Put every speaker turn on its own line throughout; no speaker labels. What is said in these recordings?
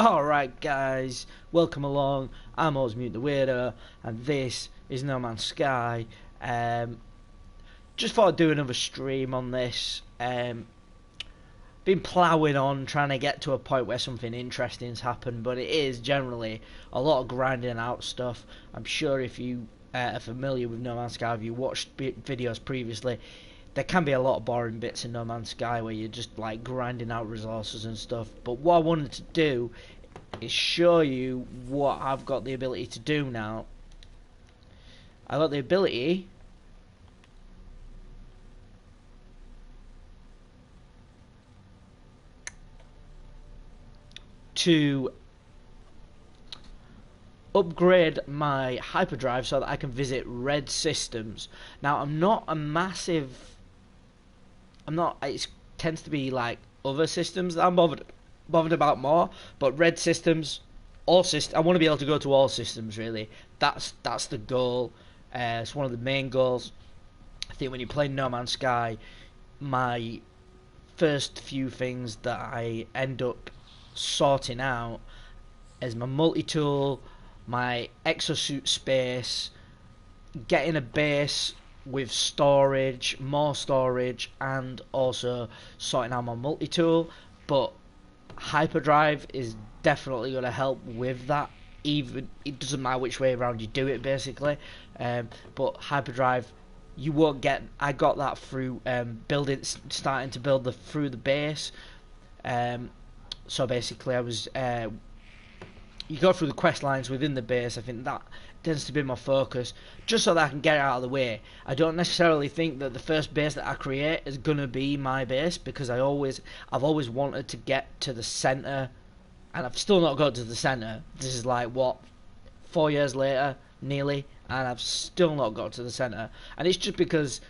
Alright guys, welcome along. I'm always Mute the Weirdo, and this is No Man's Sky. Just thought I'd do another stream on this. Been ploughing on, trying to get to a point where something interesting's happened, but it is generally a lot of grinding out stuff. I'm sure if you are familiar with No Man's Sky, if you watched videos previously, there can be a lot of boring bits in No Man's Sky where you're just like grinding out resources and stuff. But what I wanted to do is show you what I've got the ability to do now. I've got the ability to upgrade my hyperdrive so that I can visit red systems. Now it tends to be like other systems that I'm bothered about more, but red systems, I want to be able to go to all systems really. That's the goal. It's one of the main goals. I think when you play No Man's Sky, my first few things that I end up sorting out is my multi-tool, my exosuit space, getting a base with storage, more storage, and also sorting out my multi-tool. But hyperdrive is definitely going to help with that. Even it doesn't matter which way around you do it basically, but hyperdrive, you won't get. I got that through starting to build through the base. So basically I was you go through the quest lines within the base. I think that tends to be my focus, just so that I can get it out of the way. I don't necessarily think that the first base that I create is gonna be my base, because I've always wanted to get to the center, and I've still not got to the center. This is like what, 4 years later nearly, and I've still not got to the center. And it's just because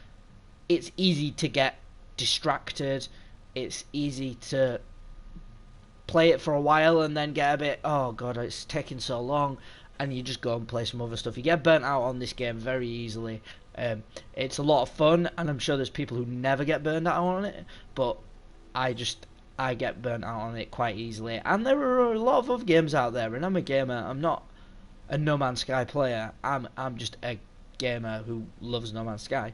it's easy to get distracted. It's easy to play it for a while and then get a bit, oh god, it's taking so long, and you just go and play some other stuff. You get burnt out on this game very easily. It's a lot of fun, and I'm sure there's people who never get burnt out on it, but I get burnt out on it quite easily. And there are a lot of other games out there, and I'm a gamer. I'm not a No Man's Sky player. I'm just a gamer who loves No Man's Sky.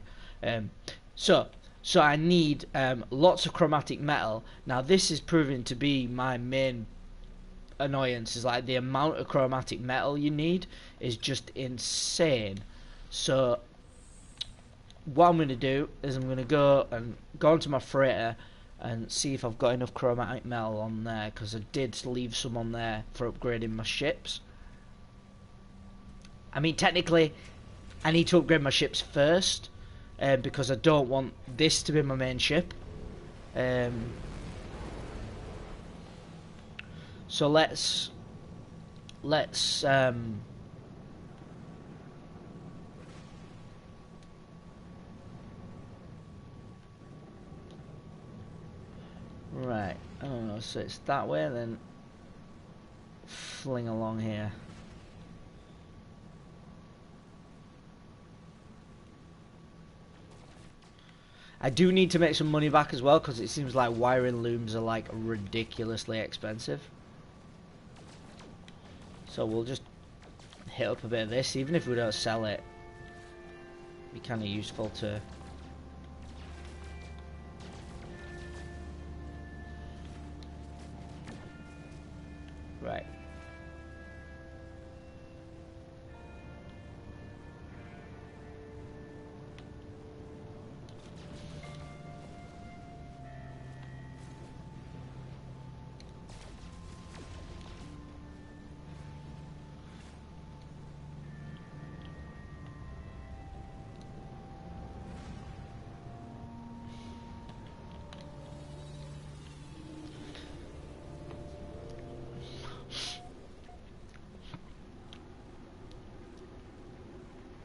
So I need lots of chromatic metal. Now this is proving to be my main annoyance, is like the amount of chromatic metal you need is just insane. So what I'm going to do is I'm going to go onto my freighter and see if I've got enough chromatic metal on there, because I did leave some on there for upgrading my ships. I mean, technically I need to upgrade my ships first, because I don't want this to be my main ship. So let's right, I don't know, so it's that way, then fling along here. I do need to make some money back as well, because it seems like wiring looms are like ridiculously expensive. So we'll just hit up a bit of this, even if we don't sell it. Be kind of useful to. Right.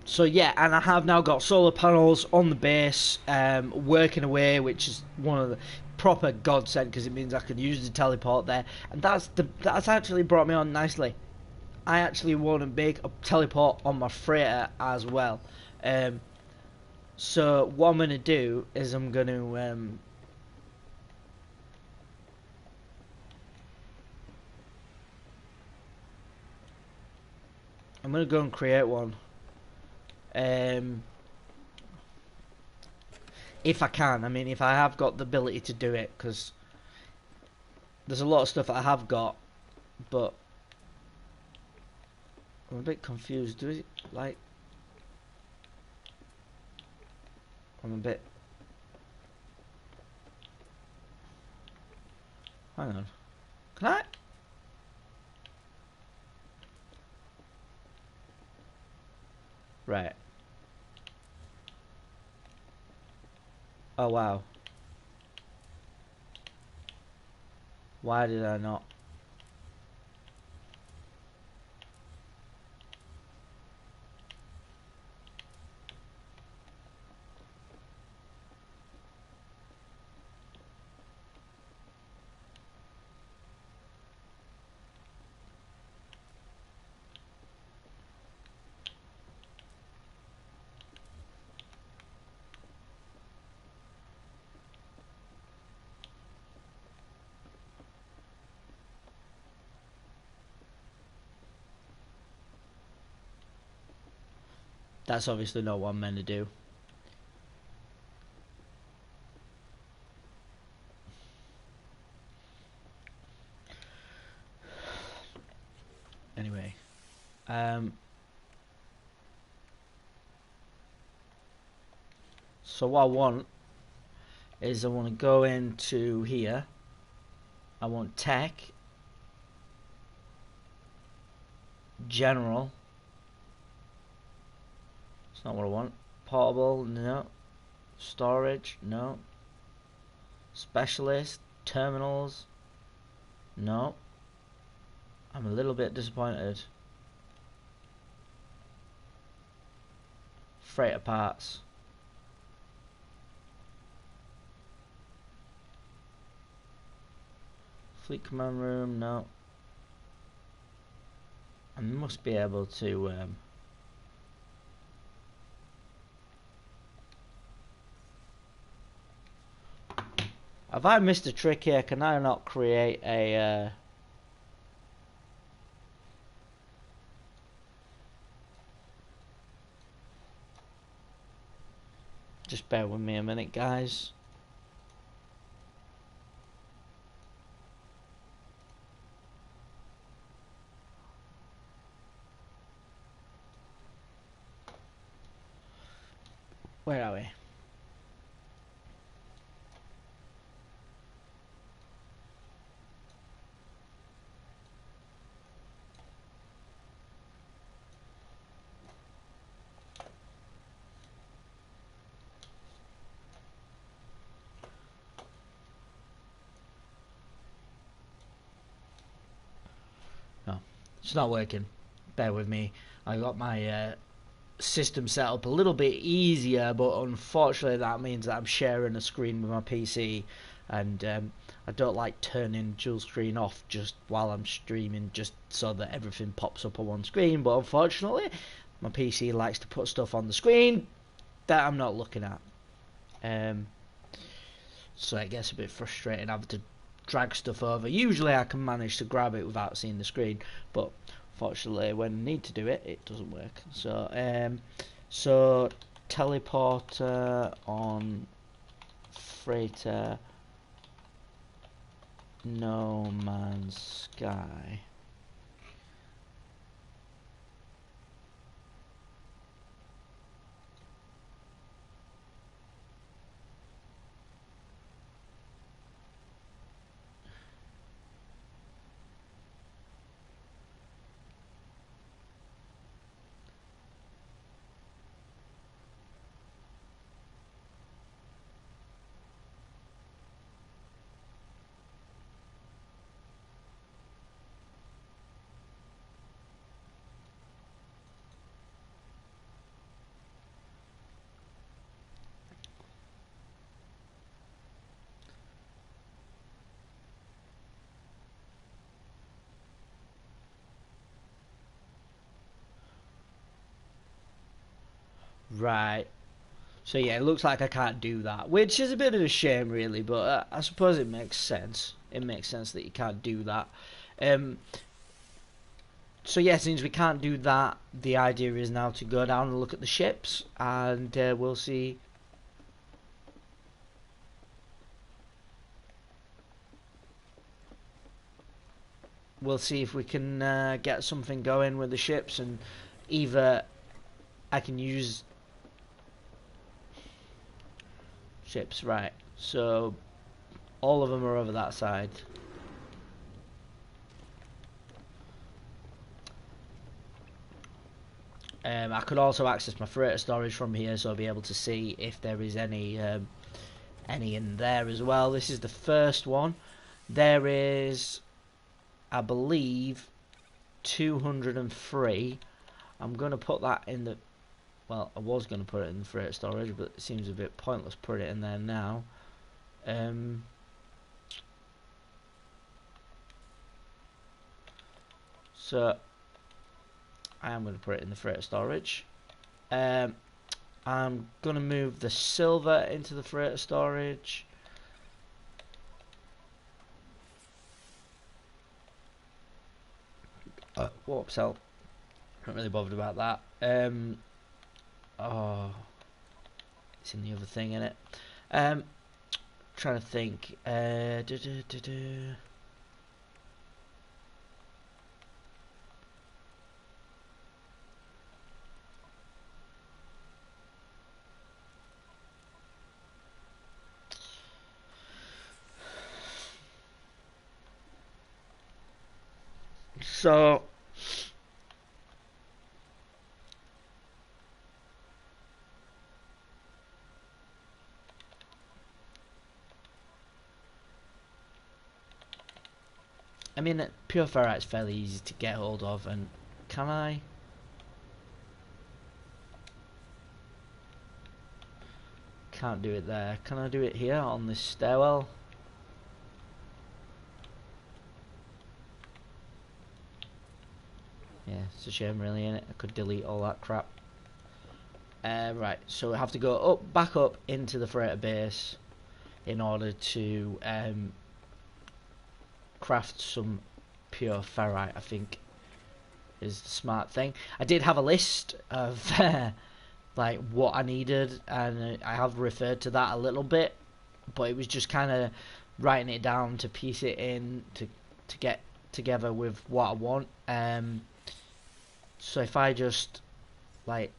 So yeah, and I have now got solar panels on the base, working away, which is one of the proper godsend, because it means I can use the teleport there, and that's actually brought me on nicely. I actually want to make a teleport on my freighter as well. So what I'm going to do is I'm going to I'm gonna go and create one. If I can, I mean, if I have got the ability to do it, because there's a lot of stuff that I have got, but I'm a bit confused. Do it like I'm a bit. Hang on. Can I? Right. Oh wow. Why did I not? That's obviously not what I'm meant to do. Anyway, so what I want is I want to go into here. I want tech, general. It's not what I want. Portable, no. Storage, no. Specialist, terminals, no. I'm a little bit disappointed. Freighter parts. Fleet command room, no. I must be able to have I missed a trick here? Can I not create a just bear with me a minute, guys. Where are we? No, it's not working. Bear with me. I got my system set up a little bit easier, but unfortunately that means that I'm sharing a screen with my PC, and I don't like turning dual screen off just while I'm streaming, just so that everything pops up on one screen. But unfortunately my PC likes to put stuff on the screen that I'm not looking at, so it gets a bit frustrating having to drag stuff over. Usually I can manage to grab it without seeing the screen, but fortunately when I need to do it, it doesn't work. So teleporter on freighter No Man's Sky. Right. So yeah, it looks like I can't do that, which is a bit of a shame, really. But I suppose it makes sense. It makes sense that you can't do that. Um, So yeah, since we can't do that, the idea is now to go down and look at the ships, and we'll see. We'll see if we can get something going with the ships, and either I can use ships, right? So all of them are over that side. I could also access my freighter storage from here, so I'll be able to see if there is any in there as well. This is the first one. There is, I believe, 203. I'm going to put that in the... Well, I was going to put it in the freighter storage, but it seems a bit pointless to put it in there now. So I am going to put it in the freighter storage. I'm going to move the silver into the freighter storage. Whoops, hell. Not really bothered about that. Oh, it's in the other thing, innit? Trying to think. So I mean, pure ferrite's fairly easy to get hold of, and can I? Can't do it there. Can I do it here on this stairwell? Yeah, it's a shame really, innit? I could delete all that crap. Right, so we have to go up, back up into the freighter base in order to craft some pure ferrite, I think is the smart thing. I did have a list of like what I needed, and I have referred to that a little bit, but it was just kind of writing it down to piece it in to get together with what I want. So if I just like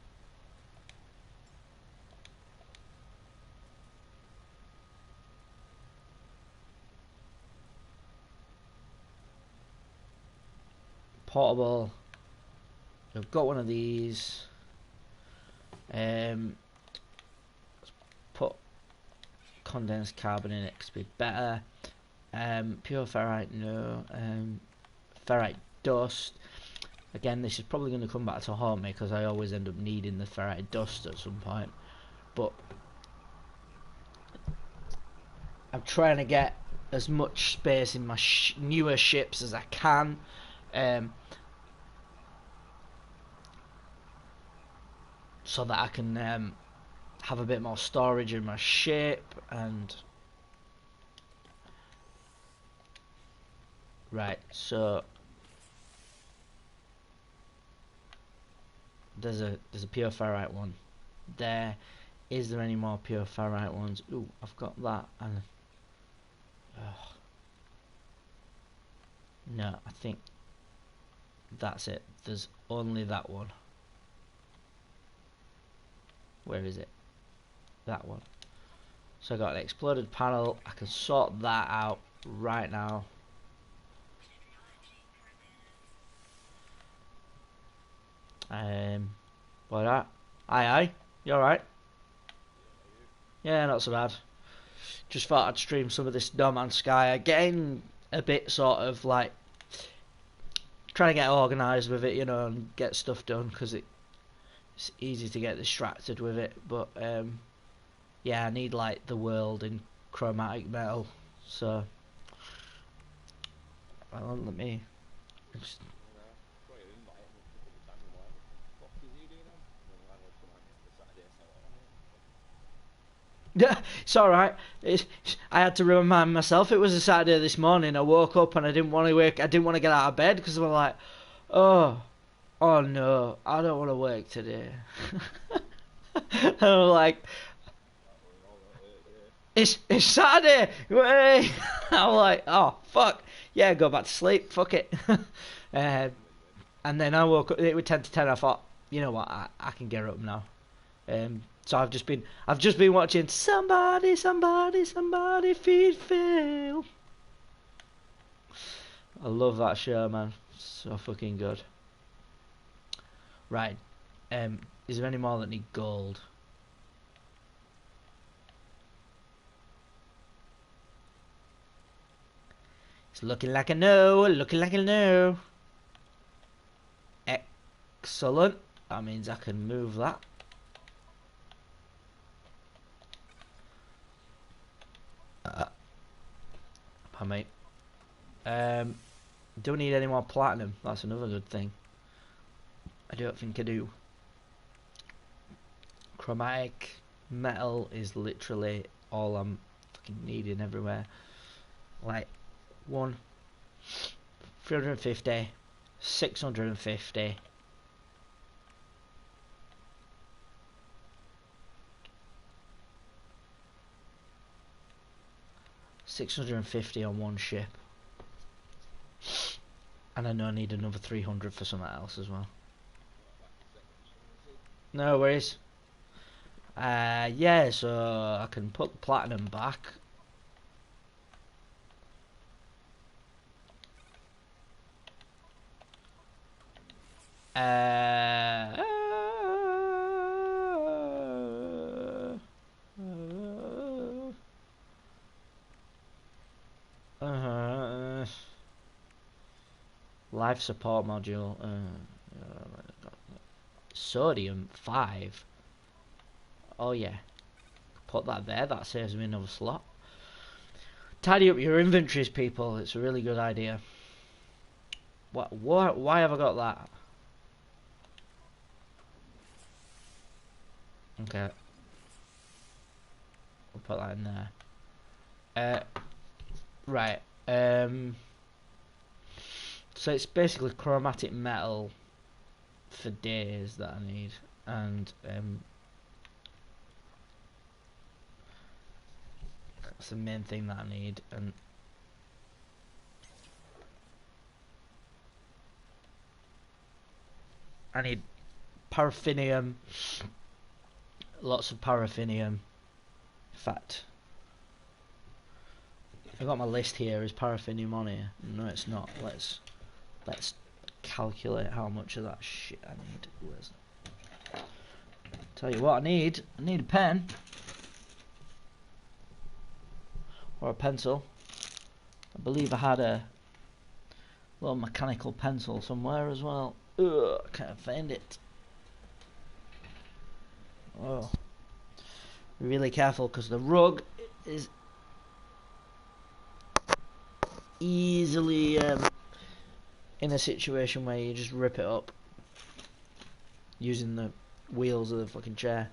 portable, I've got one of these. Let's put condensed carbon in it because it'd be better. Pure ferrite, no. Ferrite dust. Again, this is probably going to come back to haunt me because I always end up needing the ferrite dust at some point. But I'm trying to get as much space in my newer ships as I can. So that I can have a bit more storage in my ship. And right, so there's a pure ferrite one there. Is there any more pure ferrite ones? Ooh, I've got that. And no, I think that's it. There's only that one. Where is it? That one. So I got an exploded panel. I can sort that out right now. What that? Aye, you alright? Yeah, not so bad. Just thought I'd stream some of this No Man's Sky. Getting a bit sort of like trying to get organised with it, you know, and get stuff done because it's easy to get distracted with it. But yeah, I need like the world in chromatic metal. So well, let me. Yeah, it's alright. I had to remind myself it was a Saturday this morning. I woke up and I didn't want to get out of bed because I was like, Oh, oh no, I don't want to work today. I'm like, it's Saturday. Way. I'm like, oh fuck, yeah, go back to sleep. Fuck it. um, and then I woke up. It was 10 to 10. I thought, you know what, I can get up now. So I've just been watching somebody feed Phil. I love that show, man. So fucking good. Right. Is there any more that need gold? It's looking like a no. Looking like a no. Excellent. That means I can move that. Pardon me. Don't need any more platinum. That's another good thing. I don't think I do. Chromatic metal is literally all I'm fucking needing everywhere. Like 350, 650. $650 on one ship, and I know I need another 300 for something else as well. No worries. Yeah, so I can put platinum back. Life support module. Sodium 5. Oh yeah, put that there. That saves me another slot. Tidy up your inventories, people. It's a really good idea. What? Why have I got that? Okay. We'll put that in there. Right. So it's basically chromatic metal for days that I need, and that's the main thing that I need. And I need paraffinium, lots of paraffinium. In fact, I got my list here. Is paraffinium on here? No, it's not. Let's calculate how much of that shit I need. Where's it? Tell you what I need. I need a pen or a pencil. I believe I had a little mechanical pencil somewhere as well. Ugh, I can't find it. Oh, be really careful because the rug is easily in a situation where you just rip it up using the wheels of the fucking chair.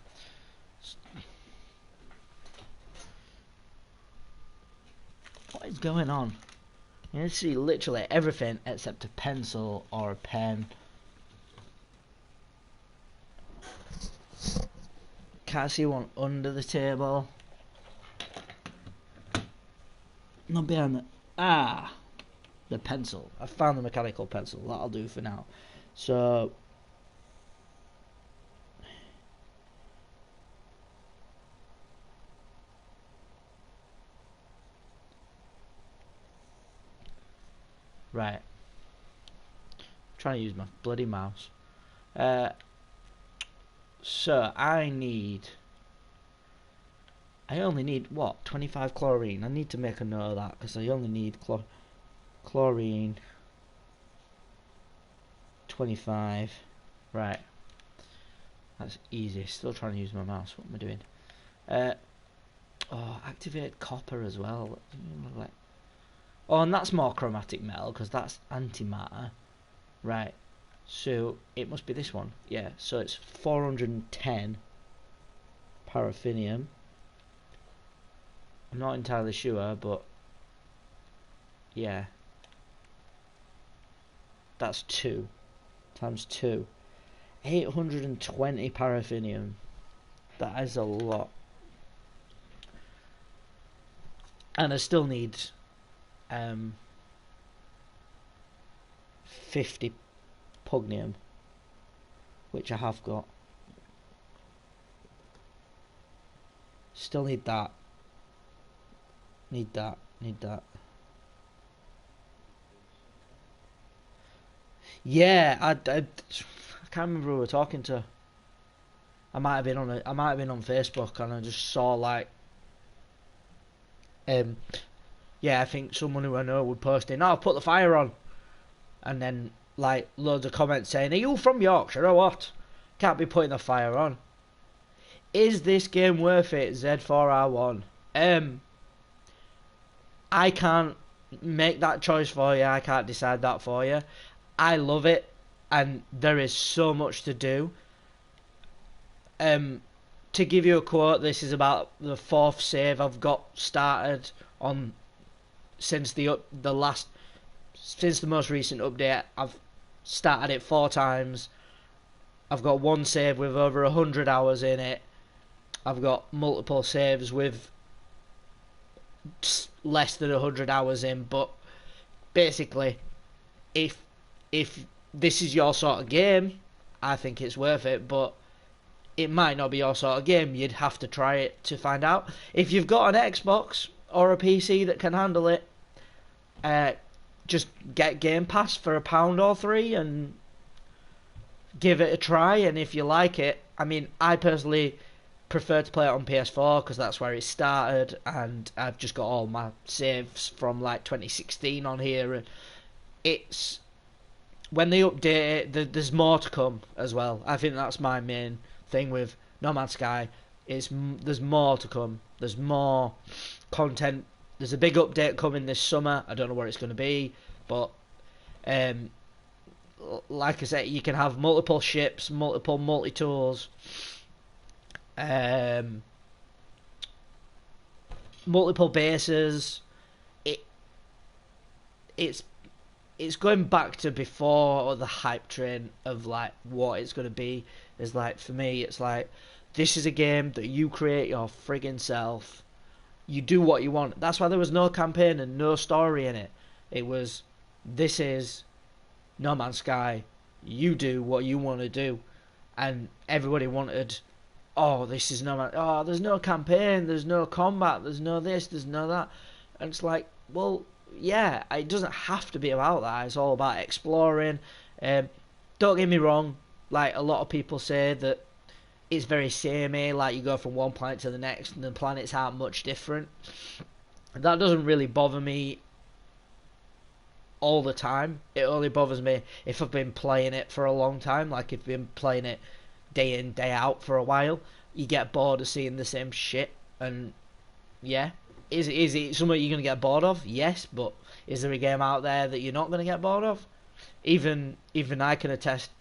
What is going on? You can see literally everything except a pencil or a pen. Can't see one under the table. Not behind the... the pencil. I found the mechanical pencil. That'll do for now. So... Right. I'm trying to use my bloody mouse. So, I only need, what, 25 chlorine? I need to make a note of that, because I only need chlorine 25. Right. That's easy. Still trying to use my mouse. What am I doing? Activate copper as well. Oh, and that's more chromatic metal, because that's antimatter. Right. So, it must be this one. Yeah, so it's 410 paraffinium. I'm not entirely sure, but yeah. That's 2. times 2. 820 paraffinium. That is a lot. And I still need 50 pugnium, which I have got. Still need that. Need that. Yeah, I can't remember who we were talking to. I might have been on Facebook, and I just saw like yeah, I think someone who I know would post in, "Oh, I've put the fire on," and then like loads of comments saying, "Are you from Yorkshire or what? Can't be putting the fire on." Is this game worth it, Z4R1? I can't make that choice for you. I can't decide that for you. I love it, and there is so much to do. To give you a quote, this is about the 4th save I've got started on since the most recent update. I've started it 4 times. I've got one save with over 100 hours in it. I've got multiple saves with less than 100 hours in, but basically, if this is your sort of game, I think it's worth it, but it might not be your sort of game. You'd have to try it to find out. If you've got an Xbox or a PC that can handle it, just get Game Pass for £1 or £3 and give it a try. And if you like it, I mean, I personally prefer to play it on PS4 because that's where it started, and I've just got all my saves from like 2016 on here, and it's when they update it, there's more to come as well. I think that's my main thing with No Man's Sky. There's more to come. There's more content. There's a big update coming this summer. I don't know where it's going to be, but like I said, you can have multiple ships, multiple multi-tools, multiple bases. It's going back to before the hype train of like what it's going to be. Is like, for me, it's like, this is a game that you create your friggin' self. You do what you want. That's why there was no campaign and no story in it. It was, this is No Man's Sky. You do what you want to do. And everybody wanted, oh, this is No Man. Oh, there's no campaign. There's no combat. There's no this. There's no that. And it's like, well, yeah, it doesn't have to be about that. It's all about exploring. Don't get me wrong. Like, a lot of people say that it's very samey, like you go from one planet to the next and the planets aren't much different. That doesn't really bother me all the time. It only bothers me if I've been playing it for a long time, like if I've been playing it day in, day out for a while. You get bored of seeing the same shit, and yeah. Is it something you're going to get bored of? Yes, but is there a game out there that you're not going to get bored of? Even I can attest.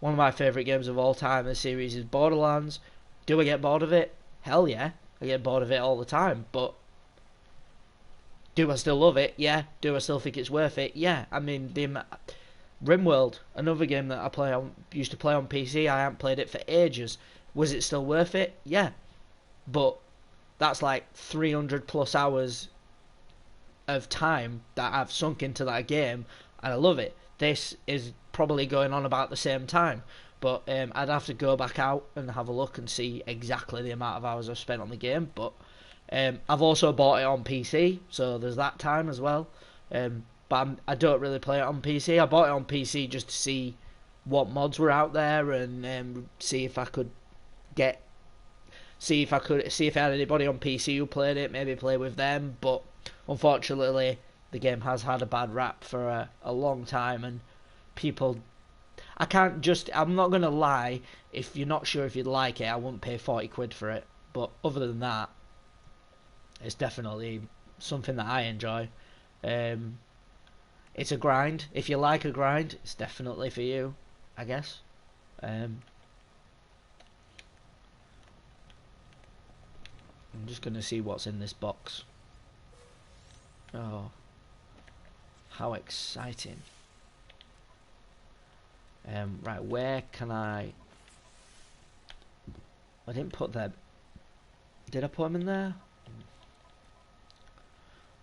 One of my favourite games of all time in the series is Borderlands. Do I get bored of it? Hell yeah. I get bored of it all the time. But do I still love it? Yeah. Do I still think it's worth it? Yeah. I mean, RimWorld, another game that used to play on PC. I haven't played it for ages. Was it still worth it? Yeah. But that's like 300 plus hours of time that I've sunk into that game, and I love it. This is probably going on about the same time, but I'd have to go back out and have a look and see exactly the amount of hours I've spent on the game. But I've also bought it on PC, so there's that time as well. But I don't really play it on PC. I bought it on PC just to see what mods were out there and see if I had anybody on PC who played it, maybe play with them. But unfortunately, the game has had a bad rap for a long time, and people, I'm not gonna lie, if you're not sure if you'd like it, I wouldn't pay 40 quid for it. But other than that, it's definitely something that I enjoy. It's a grind. If you like a grind, it's definitely for you, I guess. I'm just gonna see what's in this box. Oh, how exciting. Right, where can I didn't put them. Did I put them in there?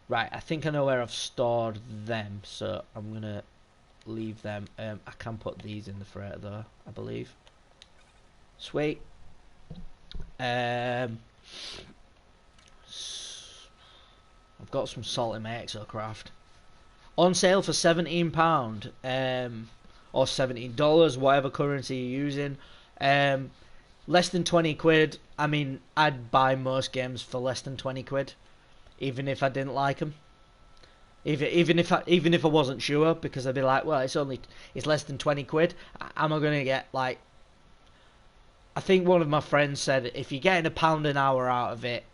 Right, I think I know where I've stored them, so I'm gonna leave them. I can put these in the freighter though, I believe. Sweet. I've got some salt in my exocraft. On sale for £17, or $17, whatever currency you're using. Less than 20 quid. I mean, I'd buy most games for less than 20 quid, even if I didn't like them. Even if I wasn't sure, because I'd be like, well, it's less than 20 quid. Am I gonna get like? I think one of my friends said if you're getting £1 an hour out of it,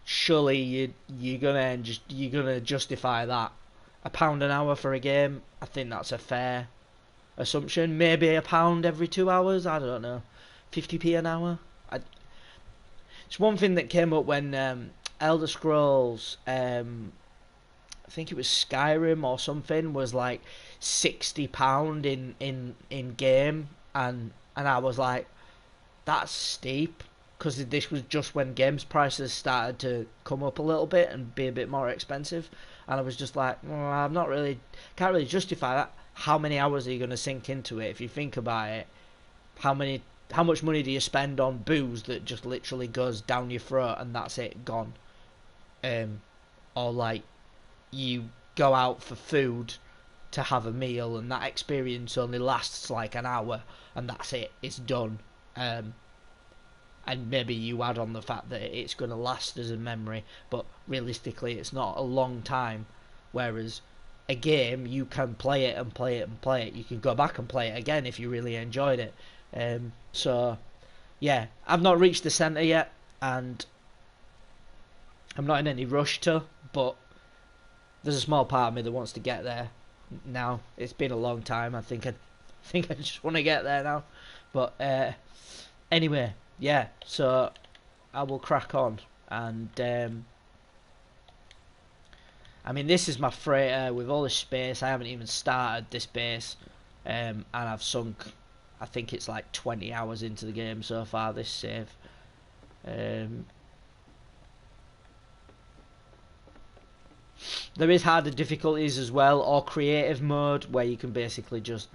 surely you're gonna justify that. £1 an hour for a game, I think that's a fair assumption. Maybe £1 every 2 hours. I don't know. 50p an hour. It's one thing that came up when Elder Scrolls. I think it was Skyrim or something was like £60 in game, and I was like, that's steep, because this was just when games prices started to come up a little bit and be a bit more expensive, and I was just like, well, can't really justify that. How many hours are you going to sink into it? If you think about it, how much money do you spend on booze that just literally goes down your throat and that's it, gone? Or like you go out for food to have a meal and that experience only lasts like an hour and that's it, it's done. And maybe you add on the fact that it's going to last as a memory, but realistically it's not a long time. Whereas a game, you can play it and play it and play it. You can go back and play it again if you really enjoyed it. So yeah, I've not reached the centre yet, and I'm not in any rush to, but there's a small part of me that wants to get there now. It's been a long time. I think I just want to get there now. But anyway, yeah, so I will crack on. And I mean, this is my freighter with all this space. I haven't even started this base, and I've sunk, I think it's like 20 hours into the game so far, this save. There is harder difficulties as well, or creative mode, where you can basically just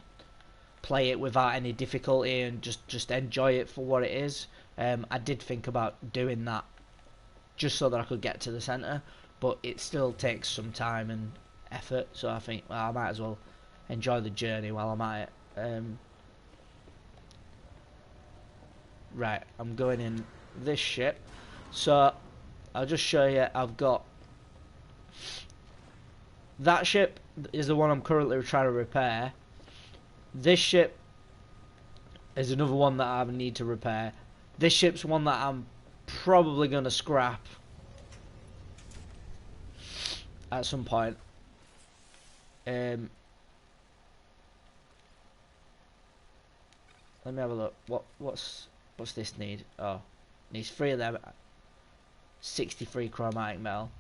play it without any difficulty and just enjoy it for what it is. I did think about doing that just so that I could get to the centre, but it still takes some time and effort, so I think, well, I might as well enjoy the journey while I'm at it. Right, I'm going in this ship, so I'll just show you. I've got that ship is the one I'm currently trying to repair. This ship is another one that I need to repair. This ship's one that I'm probably going to scrap at some point. Let me have a look. What's this need? Oh, needs 3 of them. 63 chromatic metal.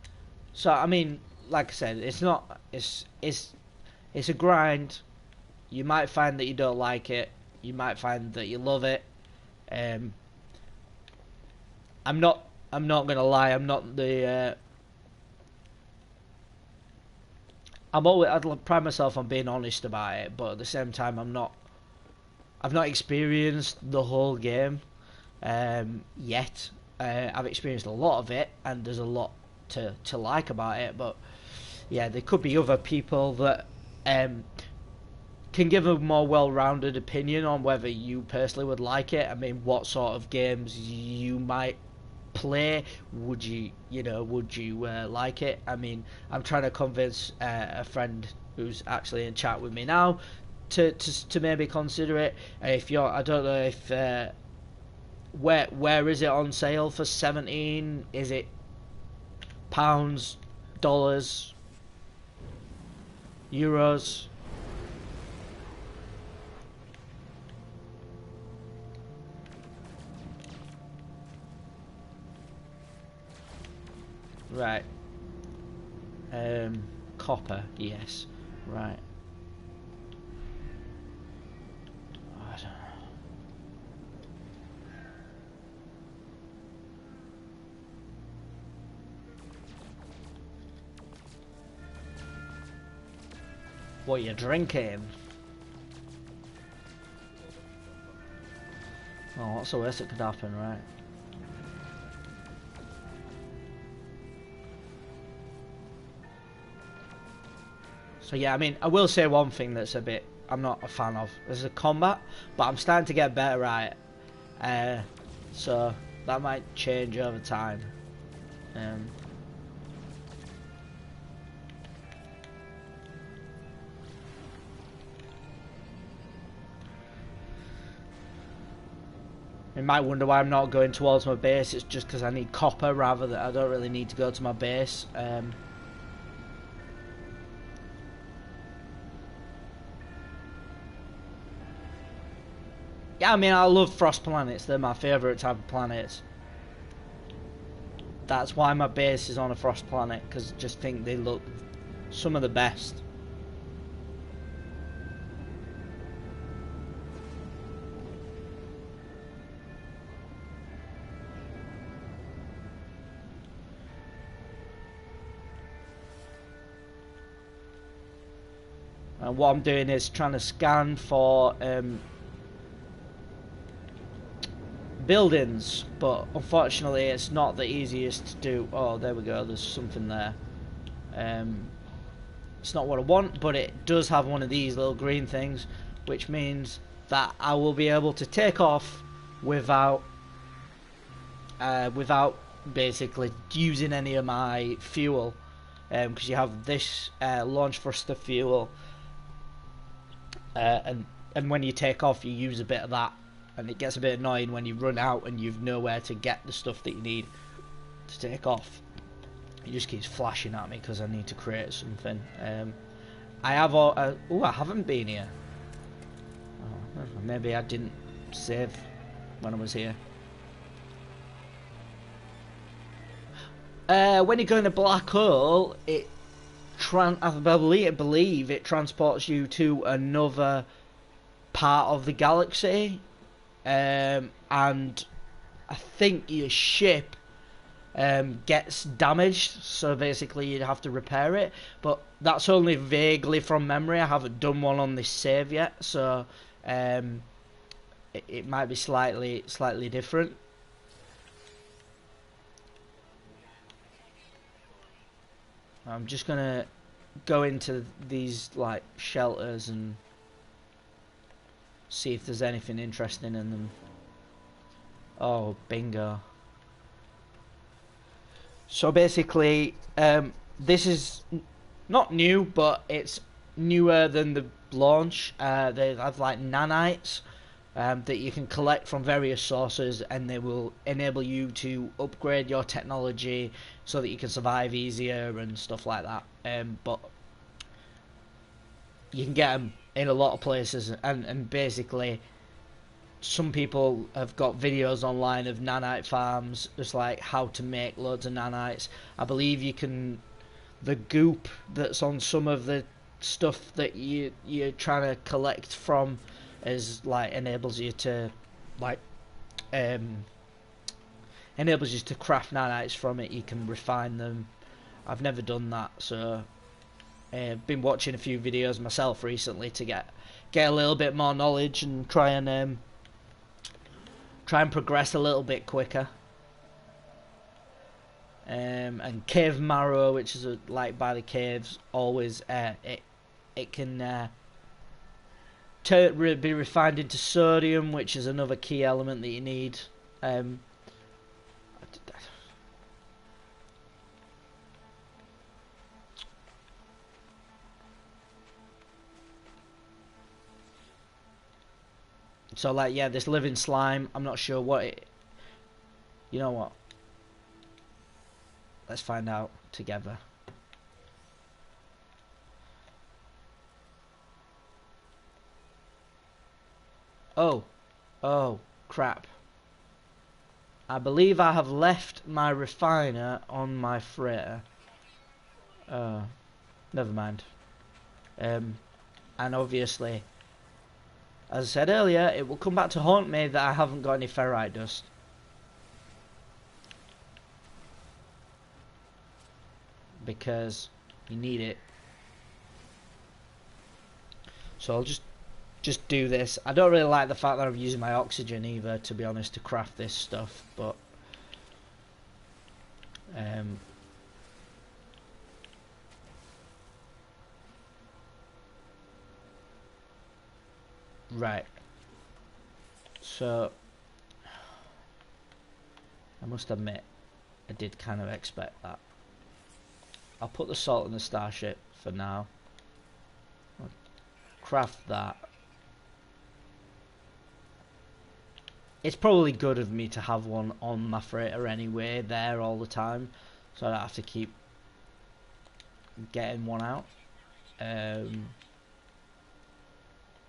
So I mean, like I said, it's a grind. You might find that you don't like it. You might find that you love it. I'm not gonna lie. I'm not the. I'd pride myself on being honest about it, but at the same time, I've not experienced the whole game yet. I've experienced a lot of it, and there's a lot to like about it. But yeah, there could be other people that can give a more well-rounded opinion on whether you personally would like it. I mean, what sort of games you might play. Would you like it? I mean, I'm trying to convince a friend who's actually in chat with me now to maybe consider it. If you're, I don't know if where is it on sale for 17? Is it pounds, dollars, euros? Right. Copper, yes. Right. What you drinking? Oh, what's the worst that could happen, right? So yeah, I mean, I will say one thing that's a bit I'm not a fan of is the combat, but I'm starting to get better at it. So that might change over time. Um, You might wonder why I'm not going towards my base. It's just because I need copper rather than I don't really need to go to my base. Yeah, I mean, I love frost planets. They're my favourite type of planets. That's why my base is on a frost planet, because I just think they look some of the best. And what I'm doing is trying to scan for buildings, but unfortunately it's not the easiest to do. Oh, there we go, there's something there. It's not what I want, but it does have one of these little green things, which means that I will be able to take off without without basically using any of my fuel, because you have this launch thruster fuel, and when you take off you use a bit of that, and it gets a bit annoying when you run out and you've nowhere to get the stuff that you need to take off. It just keeps flashing at me because I need to create something. I have I haven't been here. Oh, maybe I didn't save when I was here. When you go in a black hole, I believe it transports you to another part of the galaxy, and I think your ship gets damaged, so basically you'd have to repair it, but that's only vaguely from memory. I haven't done one on this save yet, so it might be slightly different. I'm just gonna go into these like shelters and see if there's anything interesting in them. Oh, bingo. So basically, this is not new, but it's newer than the launch. They have like nanites that you can collect from various sources, and they will enable you to upgrade your technology so that you can survive easier and stuff like that. But you can get them in a lot of places, and basically some people have got videos online of nanite farms, just like how to make loads of nanites. I believe you can, the goop that's on some of the stuff that you're trying to collect from is like enables you to craft nanites from it. You can refine them. I've never done that, so I've been watching a few videos myself recently to get a little bit more knowledge and try and progress a little bit quicker. And cave marrow, which is like by the caves, always it can be refined into sodium, which is another key element that you need. So like, yeah, this living slime, I'm not sure what it... You know what? Let's find out together. Oh crap. I believe I have left my refiner on my freighter. Never mind. And obviously, as I said earlier, it will come back to haunt me that I haven't got any ferrite dust. Because you need it. So I'll just do this. I don't really like the fact that I'm using my oxygen either, to be honest, to craft this stuff, but right. So I must admit, I did kind of expect that. I'll put the salt in the starship for now. I'll craft that. It's probably good of me to have one on my freighter anyway, there all the time, so I don't have to keep getting one out.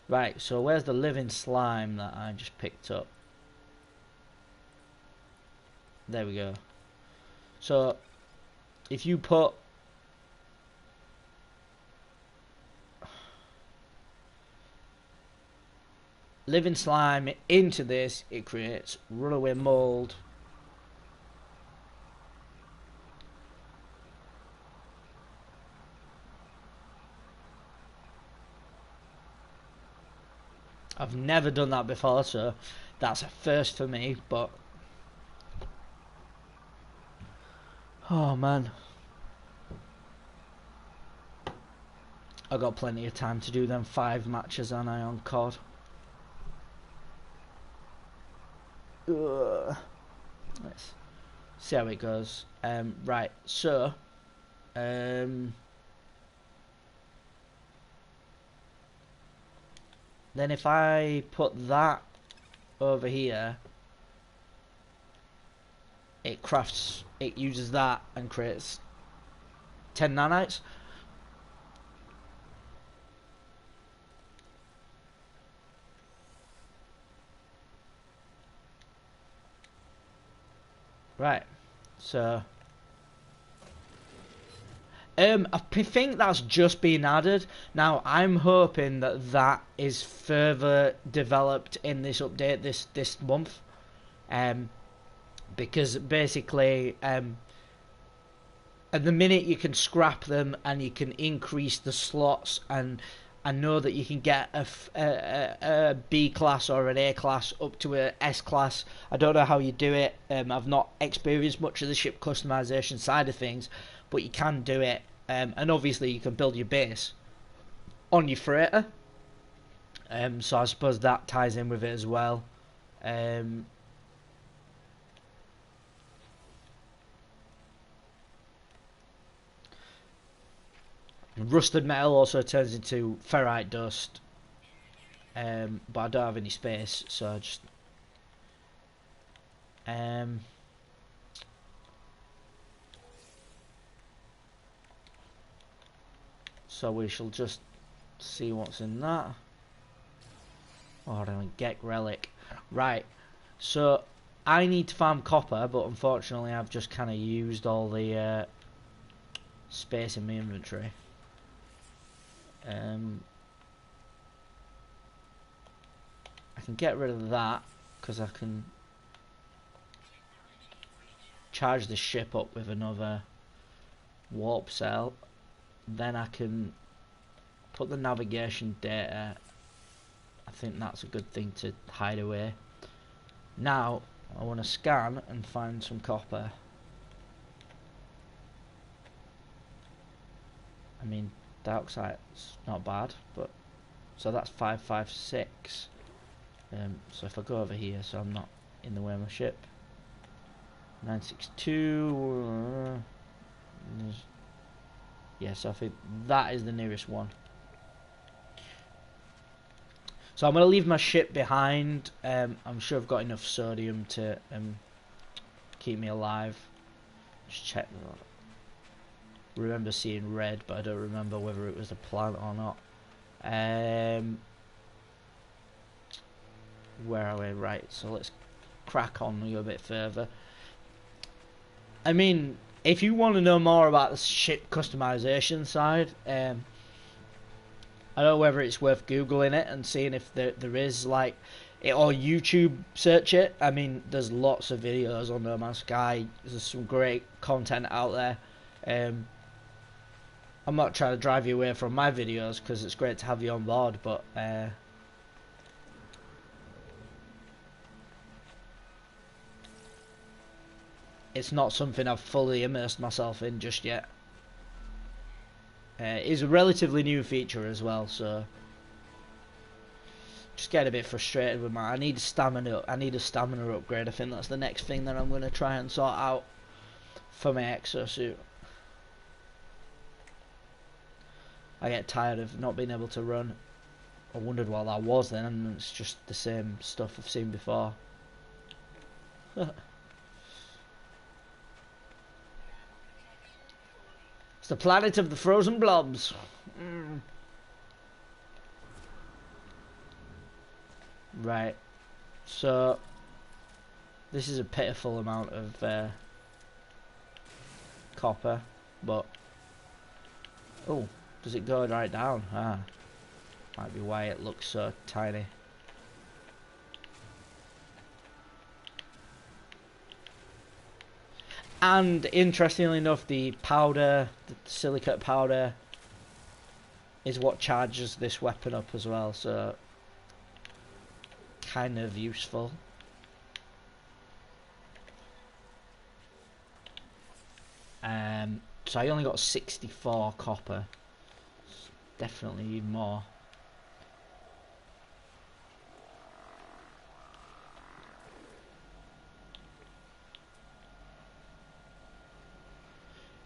Right, so where's the living slime that I just picked up? There we go. So if you put living slime into this, it creates runaway mold. I've never done that before, so that's a first for me, but oh man, I got plenty of time to do them 5 matches on Ion COD. Let's see how it goes. Right, so then if I put that over here, it crafts, it uses that and creates 10 nanites. Right, so I think that's just been added. Now I'm hoping that that is further developed in this update this month, because basically at the minute you can scrap them and you can increase the slots, and I know that you can get a B class or an A class up to a S class. I don't know how you do it. I've not experienced much of the ship customization side of things, but you can do it. And obviously you can build your base on your freighter. So I suppose that ties in with it as well. Rusted metal also turns into ferrite dust, but I don't have any space, so I just so we shall just see what's in that. Oh, I don't get relic. Right, so I need to farm copper, but unfortunately I've just kind of used all the space in my inventory. I can get rid of that because I can charge the ship up with another warp cell. Then I can put the navigation data. I think that's a good thing to hide away. Now I want to scan and find some copper. I mean, dioxide's not bad, but so that's 556. So if I go over here, so I'm not in the way of my ship. 962. Yeah, so I think that is the nearest one. So I'm going to leave my ship behind. I'm sure I've got enough sodium to keep me alive. Just check that. Remember seeing red, but I don't remember whether it was a plant or not. Where are we? Right, so let's crack on and go a bit further. I mean, if you want to know more about the ship customization side, I don't know whether it's worth googling it and seeing if there is like it, or YouTube search it. I mean, there's lots of videos on No Man's Sky. There's some great content out there. I'm not trying to drive you away from my videos because it's great to have you on board, but it's not something I've fully immersed myself in just yet. It's a relatively new feature as well, so just get a bit frustrated with my. I need stamina. I need a stamina upgrade. I think that's the next thing that I'm going to try and sort out for my exosuit. I get tired of not being able to run. I wondered what that was then, and it's just the same stuff I've seen before. It's the planet of the frozen blobs. Right. So this is a pitiful amount of copper, but oh, does it go right down? Ah, might be why it looks so tiny. And interestingly enough, the powder, the silicate powder, is what charges this weapon up as well, so kind of useful. So I only got 64 copper. Definitely need more.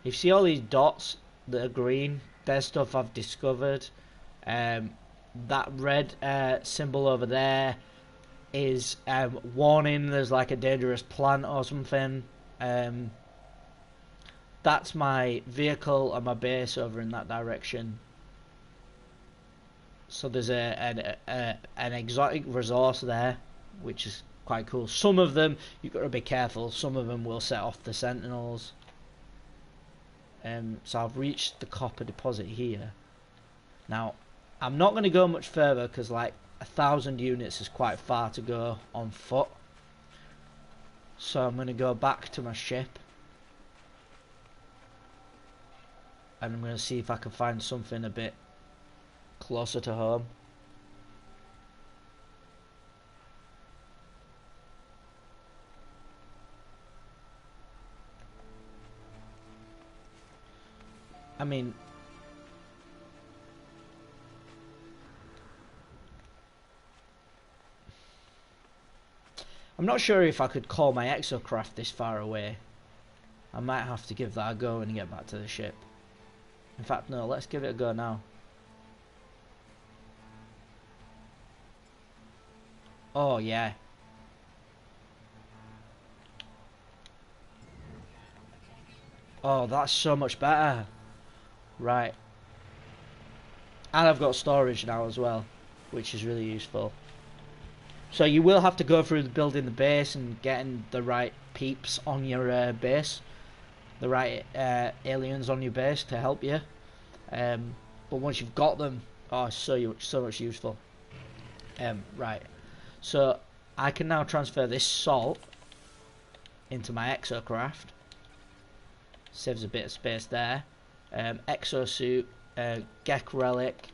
You see all these dots that are green? There's stuff I've discovered. That red symbol over there is warning there's like a dangerous plant or something. That's my vehicle and my base over in that direction. So there's an exotic resource there, which is quite cool. Some of them, you've got to be careful, some of them will set off the sentinels. So I've reached the copper deposit here. Now, I'm not going to go much further because like 1,000 units is quite far to go on foot. So I'm going to go back to my ship. And I'm going to see if I can find something a bit closer to home. I mean, I'm not sure if I could call my exocraft this far away. I might have to give that a go when I get back to the ship. In fact, no, let's give it a go now. Oh, yeah. Oh, that's so much better. Right. And I've got storage now as well, which is really useful. So you will have to go through building the base and getting the right peeps on your base. The right aliens on your base to help you. But once you've got them, oh, so much useful. Right. So I can now transfer this salt into my exocraft. Saves a bit of space there. Exosuit, Gek relic.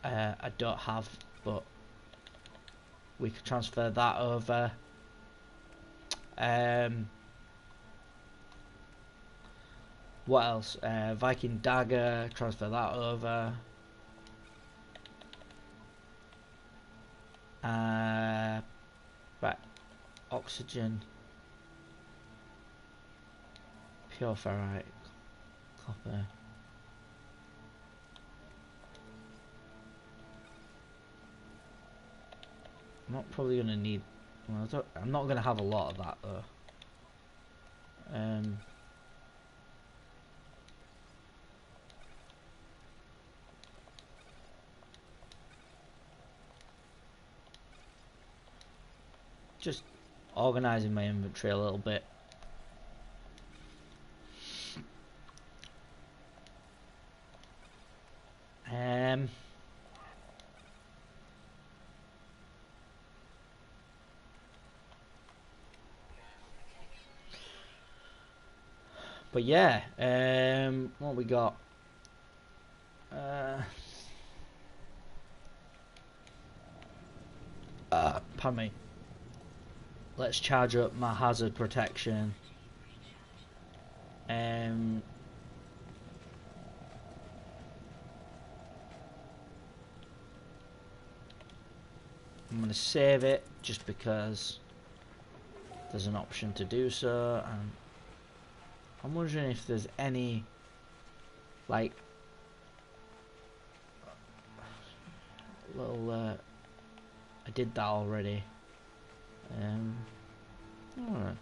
I don't have, but we could transfer that over. What else? Viking dagger. Transfer that over. Right. Oxygen. Pure ferrite. Copper. I'm not probably going to need... Well, I'm not going to have a lot of that though. Just organising my inventory a little bit. But yeah, what we got? Pardon me. Let's charge up my hazard protection. I'm going to save it just because there's an option to do so, and I'm wondering if there's any like little I did that already. Alright.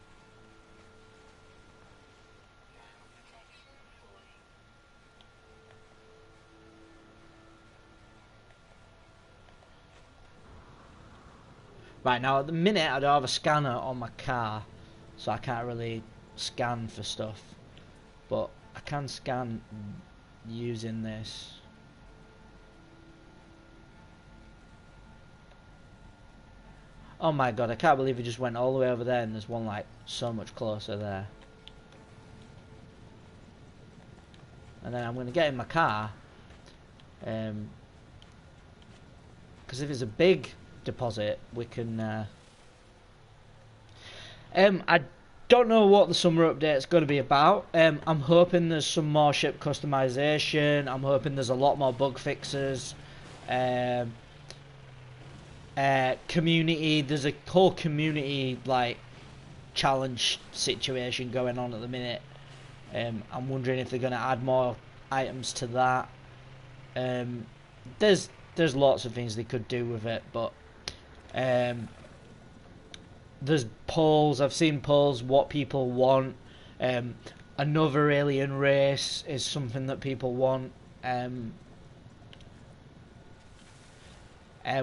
Right, now at the minute I don't have a scanner on my car, so I can't really scan for stuff, but I can scan using this. Oh my god, I can't believe we just went all the way over there and there's one like so much closer there. And then I'm going to get in my car, because if it's a big deposit we can I don't know what the summer update's going to be about. I'm hoping there's some more ship customization. I'm hoping there's a lot more bug fixes. Community, there's a whole community like challenge situation going on at the minute. I'm wondering if they're going to add more items to that. There's lots of things they could do with it, but there's polls. I've seen polls what people want. Another alien race is something that people want.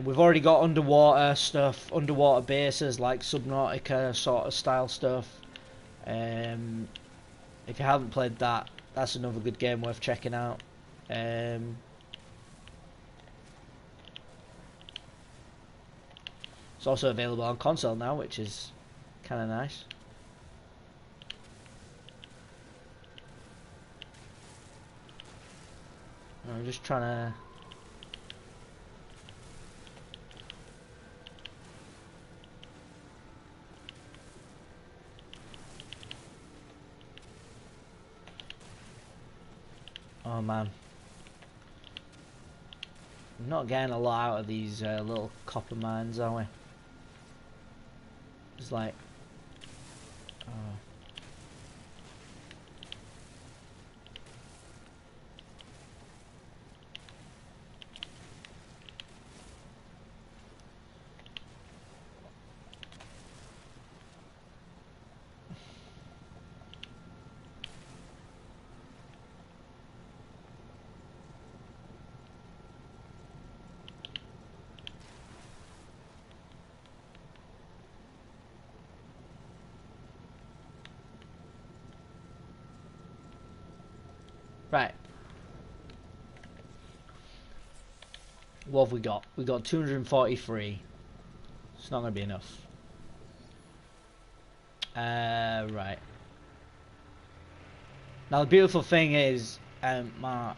We've already got underwater stuff, underwater bases like Subnautica sort of style stuff. If you haven't played that, that's another good game worth checking out. It's also available on console now, which is kind of nice. I'm just trying to... Oh man. I'm not getting a lot out of these little copper mines, are we? It's like... Oh. Right. What have we got? We got 243. It's not going to be enough. Right. Now the beautiful thing is, my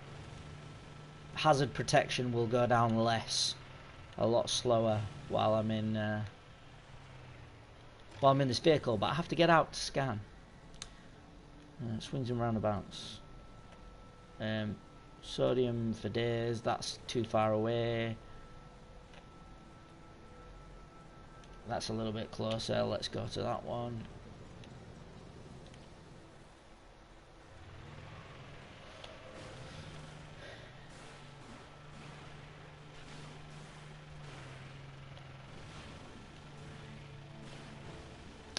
hazard protection will go down less, a lot slower while I'm in this vehicle. But I have to get out to scan. Swings and roundabouts. Sodium for days, that's too far away. That's a little bit closer, let's go to that one.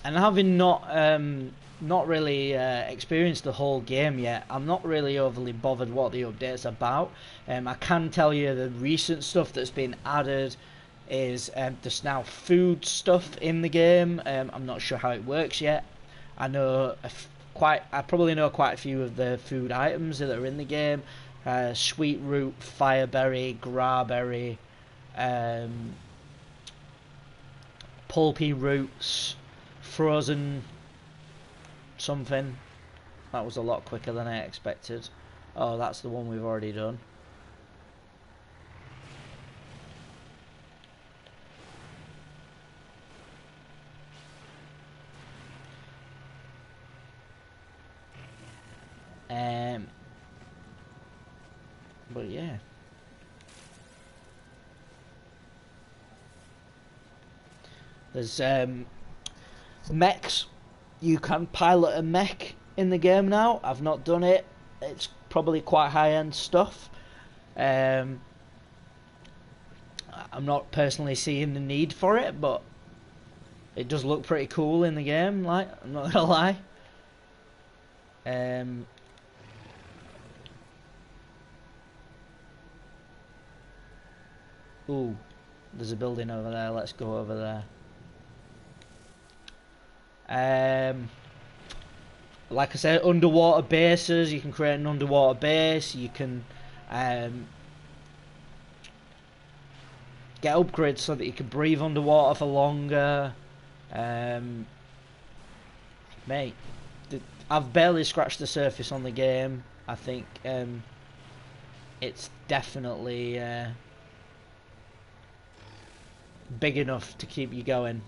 And having not really experienced the whole game yet, I'm not really overly bothered what the update's about. I can tell you the recent stuff that's been added is there's now food stuff in the game. I'm not sure how it works yet. I probably know quite a few of the food items that are in the game. Sweet root, fireberry, graberry, pulpy roots, frozen something. That was a lot quicker than I expected. Oh, that's the one we've already done. But yeah. There's mechs. You can pilot a mech in the game now. I've not done it. It's probably quite high-end stuff. I'm not personally seeing the need for it, but it does look pretty cool in the game. Like, I'm not gonna lie. Ooh, there's a building over there. Let's go over there. Like I said, underwater bases. You can create an underwater base. You can get upgrades so that you can breathe underwater for longer. Mate, I've barely scratched the surface on the game. I think it's definitely big enough to keep you going.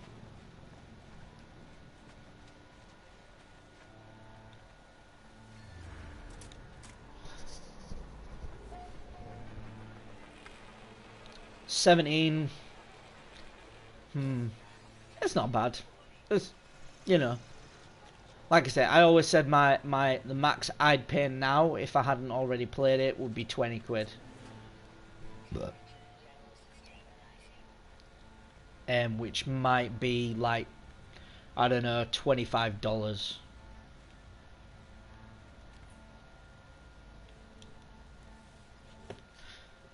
$17. It's not bad. It's, you know, like I said, I always said the max I'd pay now if I hadn't already played it would be 20 quid. But which might be like, I don't know, $25.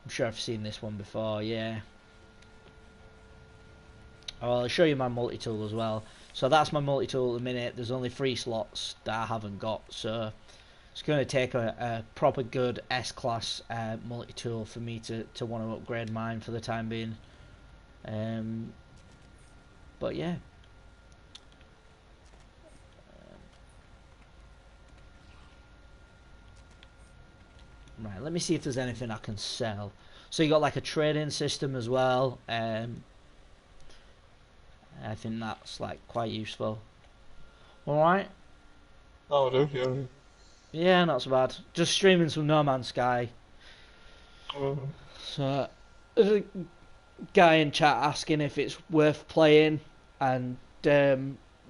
I'm sure I've seen this one before, yeah. I'll show you my multi-tool as well. So that's my multi-tool at the minute. There's only 3 slots that I haven't got, so it's going to take a proper good S-class multi-tool for me to want to upgrade mine for the time being. But yeah. Right, let me see if there's anything I can sell. So you got like a trading system as well. I think that's like quite useful. Alright.
Oh, I do, yeah.
Yeah, not so bad. Just streaming some No Man's Sky.
Oh.
So there's a guy in chat asking if it's worth playing and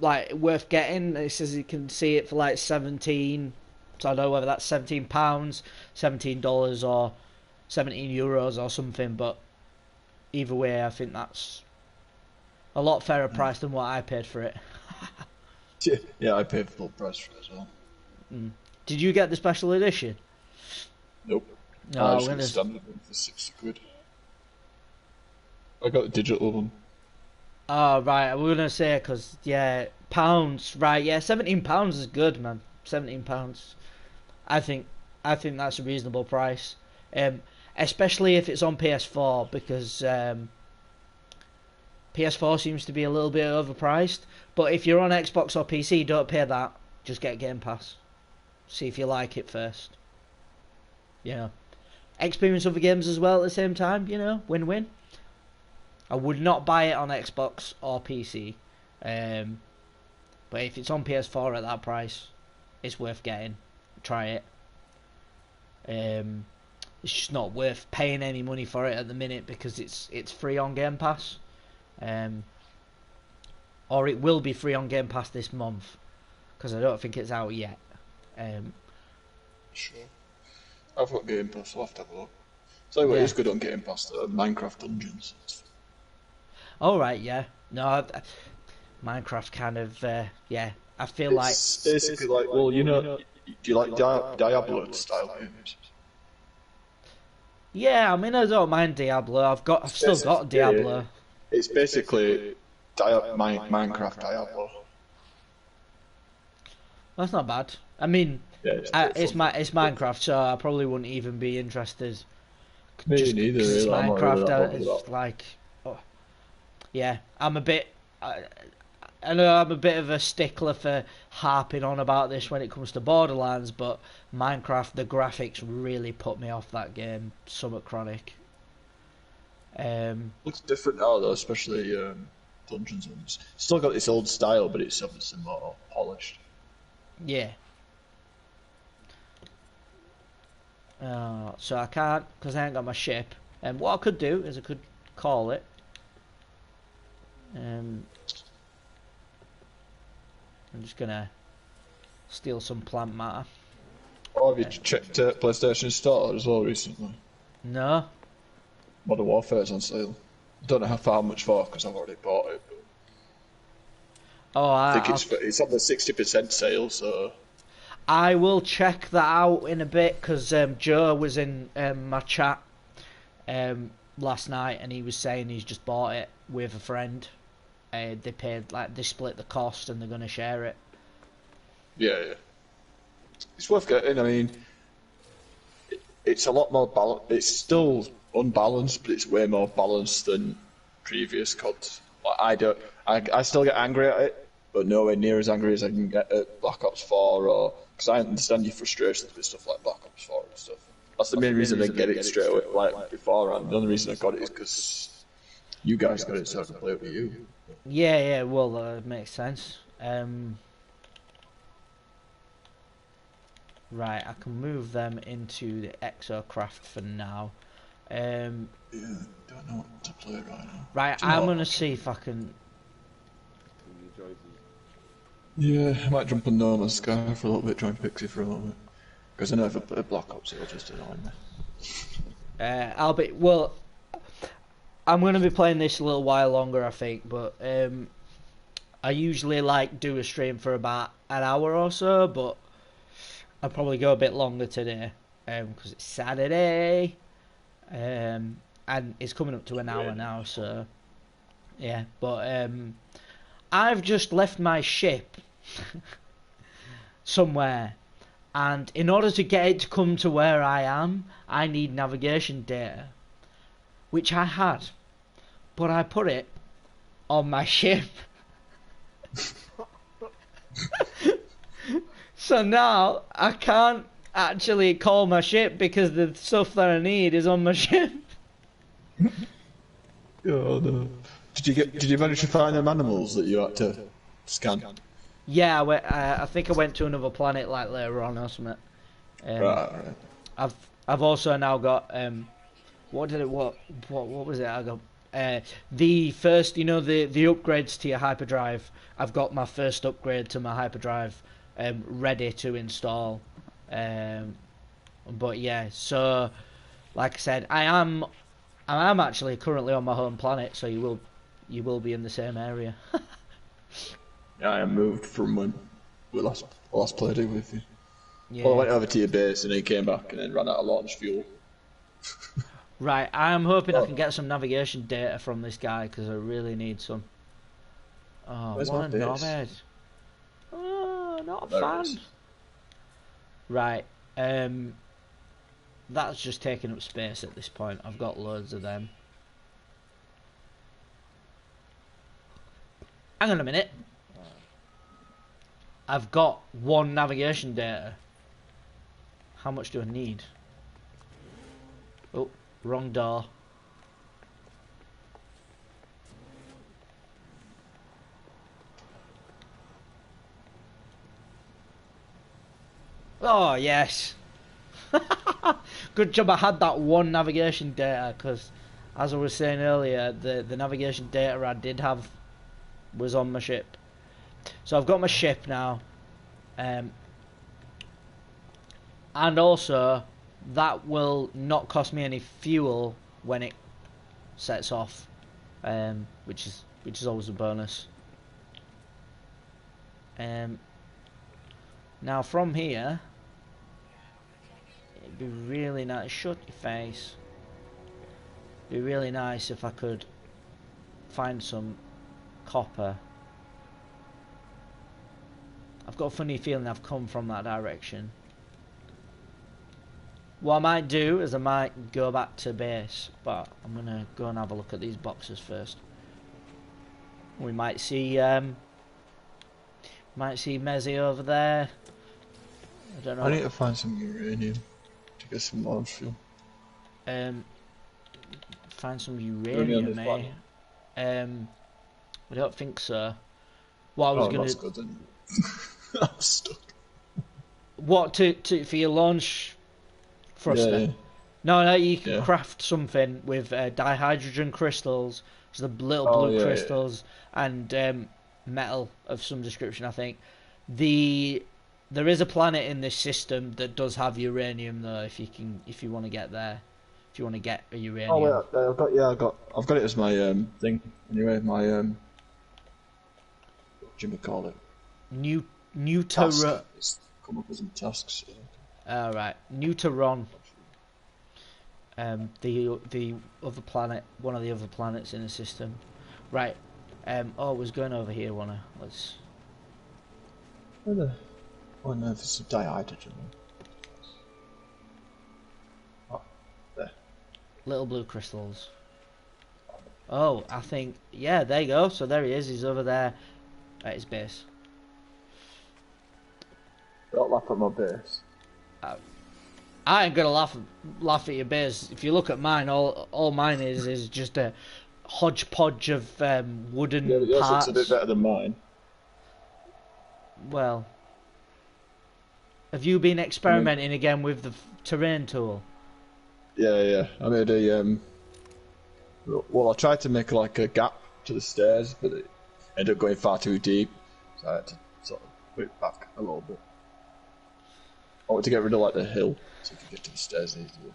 like worth getting. He says he can see it for like 17. So I don't know whether that's £17, $17 or €17 or something, but either way I think that's a lot fairer price than what I paid for it.
Yeah, I paid full price for it as well.
Did you get the special edition?
Nope.
No,
I just got the standard one for 60 quid. I got the digital one.
Oh, right, we're going to say, because, yeah, pounds, right, yeah, £17 is good, man. £17. I think that's a reasonable price. Especially if it's on PS4, because PS4 seems to be a little bit overpriced. But if you're on Xbox or PC, don't pay that. Just get Game Pass. See if you like it first. You know, experience other games as well at the same time. You know, win-win. I would not buy it on Xbox or PC. But if it's on PS4 at that price, it's worth getting. Try it. It's just not worth paying any money for it at the minute because it's free on Game Pass. Or it will be free on Game Pass this month because I don't think it's out yet.
Sure. I've got Game Pass, I'll have to have a look. Tell you what, it's good on Game Pass, Minecraft Dungeons.
All right, yeah. No, Minecraft kind of, yeah. I feel
it's
like
it's basically like, well, you know, do you like Diablo style games?
Yeah, I mean, I don't mind Diablo. I've still got Diablo.
Yeah. It's basically Minecraft Diablo.
That's not bad. I mean,
yeah,
it's Minecraft, so I probably wouldn't even be interested.
Me neither.
It's
Really.
Minecraft. It's like, oh, yeah, I'm a bit. I know I'm a bit of a stickler for harping on about this when it comes to Borderlands, but Minecraft, the graphics really put me off that game. Somewhat chronic.
Looks different now though, especially dungeons ones. Still got this old style, but it's obviously more polished.
Yeah. So I can't, because I ain't got my ship. And what I could do is I could call it. I'm just gonna steal some plant matter.
Oh, have you checked PlayStation Store as well recently?
No.
Modern Warfare's on sale. Don't know how much for because I've already bought it. But
Oh,
I think it's on the 60% sale, so
I will check that out in a bit because Joe was in my chat last night and he was saying he's just bought it with a friend. They paid they split the cost and they're gonna share it.
yeah. It's worth getting. I mean, it's a lot more balanced. It's still unbalanced, but it's way more balanced than previous CODs. Like, I still get angry at it, but nowhere near as angry as I can get at Black Ops 4 or because I understand your frustrations with stuff like Black Ops 4 and stuff. That's the main reason I didn't get it straight away, like beforehand. The only reason I got it is because you guys got it, so I can play it with you.
Yeah, well, it makes sense. Right, I can move them into the exocraft for now.
Yeah, don't know what to play right now.
Right, I'm gonna see if I can.
Yeah, I might jump on No Man's Sky for a little bit, join Pixie for a little bit. Because I know if I play Black Ops, it'll just annoy me.
I'm gonna be playing this a little while longer, I think, but I usually do a stream for about an hour or so, but I'll probably go a bit longer today because it's Saturday, and it's coming up to an hour now. So yeah, but I've just left my ship somewhere, and in order to get it to come to where I am, I need navigation data, which I had, but I put it on my ship. So now I can't actually call my ship because the stuff that I need is on my ship.
Oh no! Did you manage to find them animals that you had to scan?
Yeah, I think I went to another planet later on or something.
Right.
I've also now got what was it? I got the first, the upgrades to your hyperdrive. I've got my first upgrade to my hyperdrive ready to install. But yeah, so like I said, I am actually currently on my home planet, so you will be in the same area.
Yeah, I moved from when we last played it with you.
Yeah.
Well, I went over to your base and then came back and then ran out of launch fuel.
Right, I'm hoping I can get some navigation data from this guy because I really need some. Oh,
Where's
what
my
a
base?
knobhead. Oh, not a
There it
fan.
is.
Right, that's just taking up space at this point. I've got loads of them. Hang on a minute. I've got one navigation data. How much do I need? Oh, wrong door. Oh, yes. Good job I had that one navigation data, because as I was saying earlier, the navigation data I did have was on my ship. So I've got my ship now. And also, that will not cost me any fuel when it sets off, which is always a bonus. Now from here, it'd be really nice. Shut your face. It'd be really nice if I could find some copper. I've got a funny feeling I've come from that direction. What I might do is I might go back to base, but I'm gonna go and have a look at these boxes first. We might see Might see Mezzy over there. I don't
I need
know.
to find some uranium to get some launch fuel.
Find some
Only on this
uranium, eh?
planet.
I don't think so. What I was
Oh,
gonna,
that's good then. I'm stuck.
what to for your launch thruster?
Yeah,
No, you can
yeah.
craft something with dihydrogen crystals, so the little
Oh,
blue
yeah, yeah.
crystals, and metal of some description. I think the there is a planet in this system that does have uranium though. If you want to get there, if you want to get a
Oh wait,
uranium,
I've got it as my thing. Anyway, my what do you call it?
new
Task.
Neuter.
It's come up as a task. So.
All right, Neuteron. The other planet, one of the other planets in the system. Right. Oh, I was going over here. Let's.
Where the? Oh no, this is dihydrogen. Oh, there.
Little blue crystals. Oh, I think, yeah, there you go. So there he is. He's over there at his base.
Don't laugh at my base.
I ain't gonna laugh at your base. If you look at mine, all mine is just a hodgepodge of
Yeah,
wooden
but yours looks a bit
parts.
better than mine.
Well, have you been
I mean,
experimenting again with the terrain tool?
yeah. I made a well, I tried to make like a gap to the stairs, but it ended up going far too deep, so I had to sort of put it back a little bit. I want to get rid of like the hill, so you can get to the stairs easier.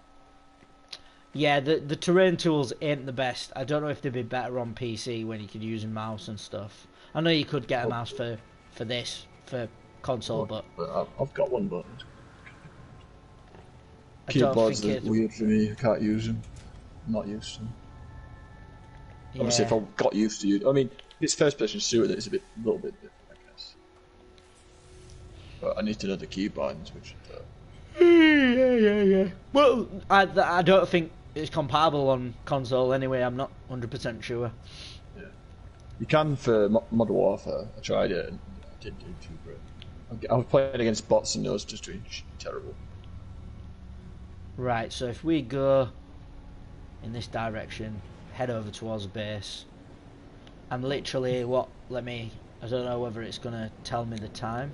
Yeah, the terrain tools ain't the best. I don't know if they'd be better on PC when you could use a mouse and stuff. I know you could get a
Oh,
mouse for this for console, but
but I've got one, but
I don't
keyboards
think
are
it.
weird for me. I can't use them. I'm not used to them. Obviously, if
Yeah,
I got used to you, I mean, it's first-person shooter. It's a little bit different, I guess. But I need to know the key bindings, which
yeah. Well, I don't think it's compatible on console anyway. I'm not 100% sure.
yeah. You can for Modern Warfare. I tried it and it didn't do too great. I was playing against bots and it was just doing terrible.
Right, so if we go in this direction, head over towards the base, and literally I don't know whether it's gonna tell me the time.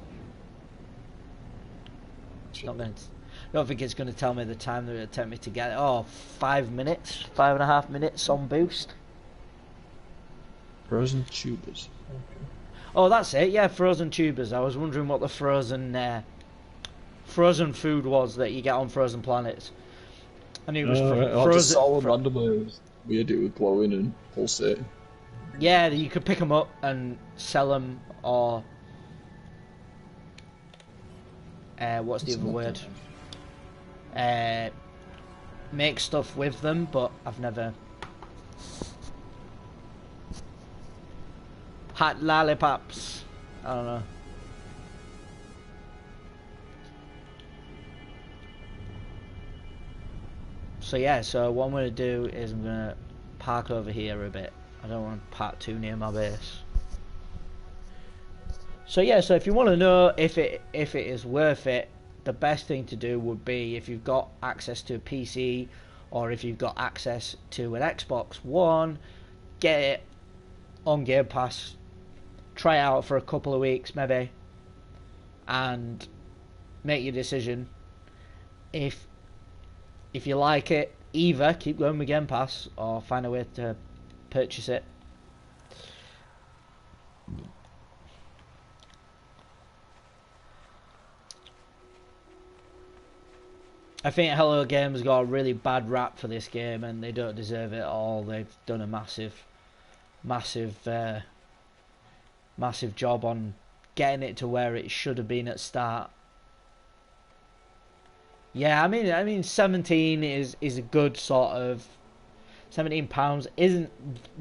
It's not going to. I don't think it's going to tell me the time that it'll take me to get it. Oh, 5 minutes, 5.5 minutes on boost.
Frozen tubers. Okay.
Oh, that's it. Yeah, frozen tubers. I was wondering what the frozen food was that you get on frozen planets. I knew it was
I just
frozen.
saw one randomly. It was weird. It was glowing and pulsating.
Yeah, you could pick them up and sell them, or what's the other word? Make stuff with them, but I've never had lollipops. I don't know. So yeah, so what I'm going to do is I'm going to park over here a bit. I don't want to park too near my base. So yeah, so if you want to know if it is worth it, the best thing to do would be if you've got access to a PC or if you've got access to an Xbox One, get it on Game Pass, try it out for a couple of weeks maybe, and make your decision. If you like it, either keep going with Game Pass or find a way to purchase it. I think Hello Games got a really bad rap for this game, and they don't deserve it at all. They've done a massive job on getting it to where it should have been at start. Yeah, I mean, 17 is a good sort of £17 isn't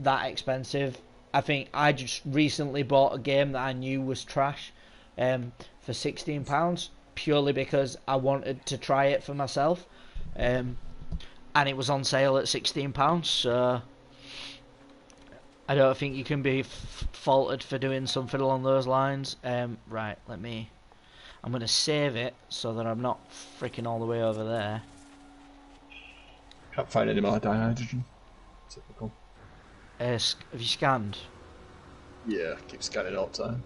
that expensive. I think I just recently bought a game that I knew was trash, for £16 purely because I wanted to try it for myself, and it was on sale at £16. So I don't think you can be faulted for doing something along those lines. Right, I'm going to save it so that I'm not freaking all the way over there.
Can't find any more dihydrogen. Typical.
Have you scanned?
Yeah, keep scanning all the time.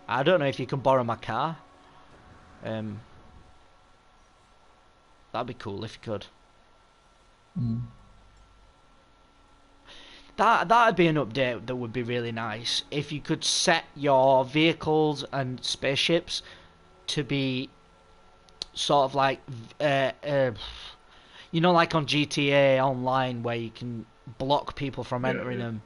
I don't know if you can borrow my car. That'd be cool if you could. That'd be an update that would be really nice if you could set your vehicles and spaceships to be sort of like you know, like on GTA Online where you can block people from entering them.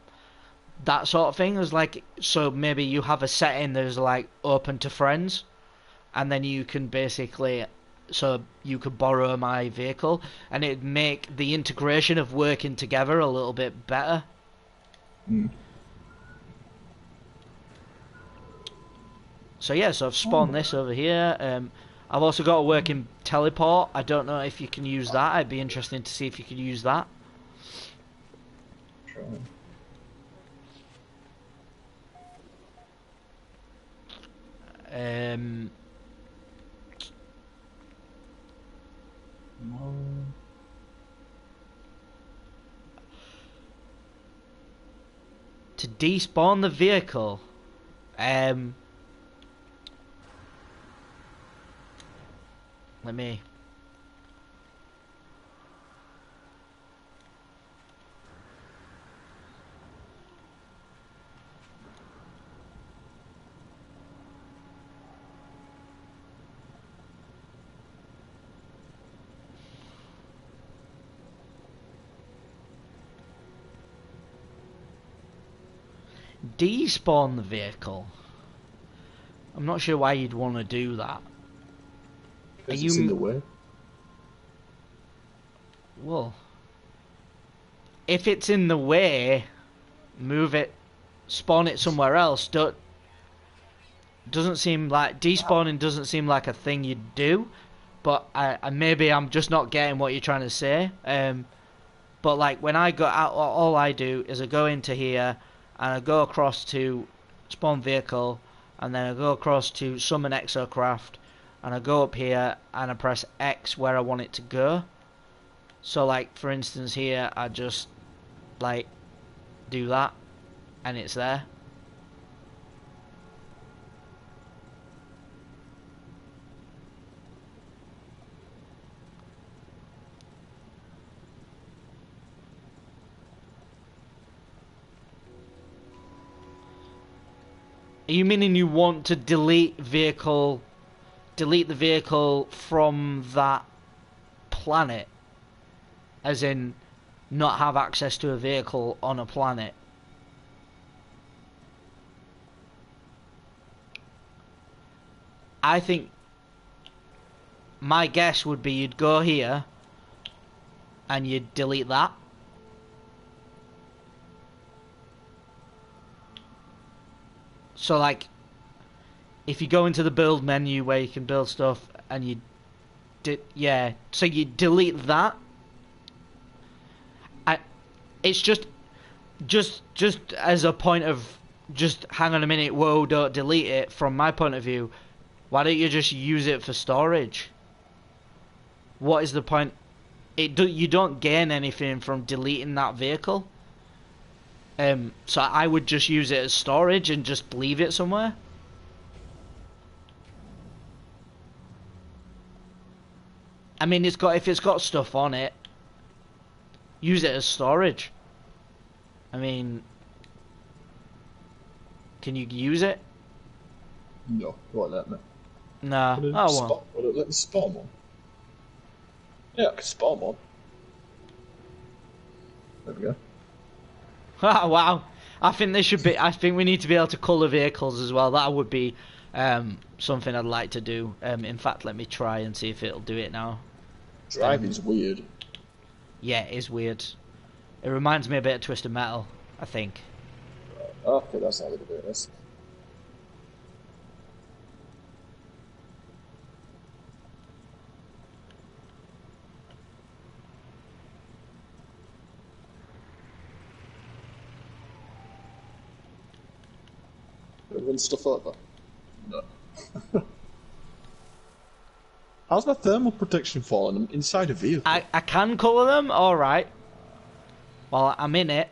That sort of thing is like, so maybe you have a setting that's like open to friends, and then you can basically, so you could borrow my vehicle, and it'd make the integration of working together a little bit better. So yeah, so I've spawned this over here. I've also got a working teleport. I don't know if you can use that. It'd be interesting to see if you could use that.
Try.
To despawn the vehicle. Let me. Despawn the vehicle. I'm not sure why you'd want to do that.
Because it's in the way.
Well, if it's in the way, move it, spawn it somewhere else. Doesn't seem like despawning doesn't seem like a thing you'd do, but maybe I'm just not getting what you're trying to say. But like when I go out, all I do is I go into here and I go across to spawn vehicle, and then I go across to summon exocraft, and I go up here and I press X where I want it to go. So like for instance here, I just like do that, and it's there. Are you meaning you want to delete the vehicle from that planet? As in, not have access to a vehicle on a planet? I think my guess would be you'd go here and you'd delete that. So like, if you go into the build menu where you can build stuff and you so you delete that. It's just as a point of just hang on a minute, whoa, don't delete it. From my point of view, why don't you just use it for storage? What is the point? You don't gain anything from deleting that vehicle. So I would just use it as storage and just leave it somewhere. I mean, if it's got stuff on it, use it as storage. I mean, can you use it?
No, it won't let me.
Nah. Oh well.
Would it let me spawn one? Yeah, I can spawn one. There we go.
Wow. I think we need to be able to colour vehicles as well. That would be something I'd like to do. In fact, let me try and see if it'll do it now.
Driving's weird.
Yeah, it is weird. It reminds me a bit of Twisted Metal, I think.
Okay, that's how they do this. and stuff like that. No. How's my thermal protection falling? I'm inside a vehicle.
I can colour them. All right. Well, I'm in it.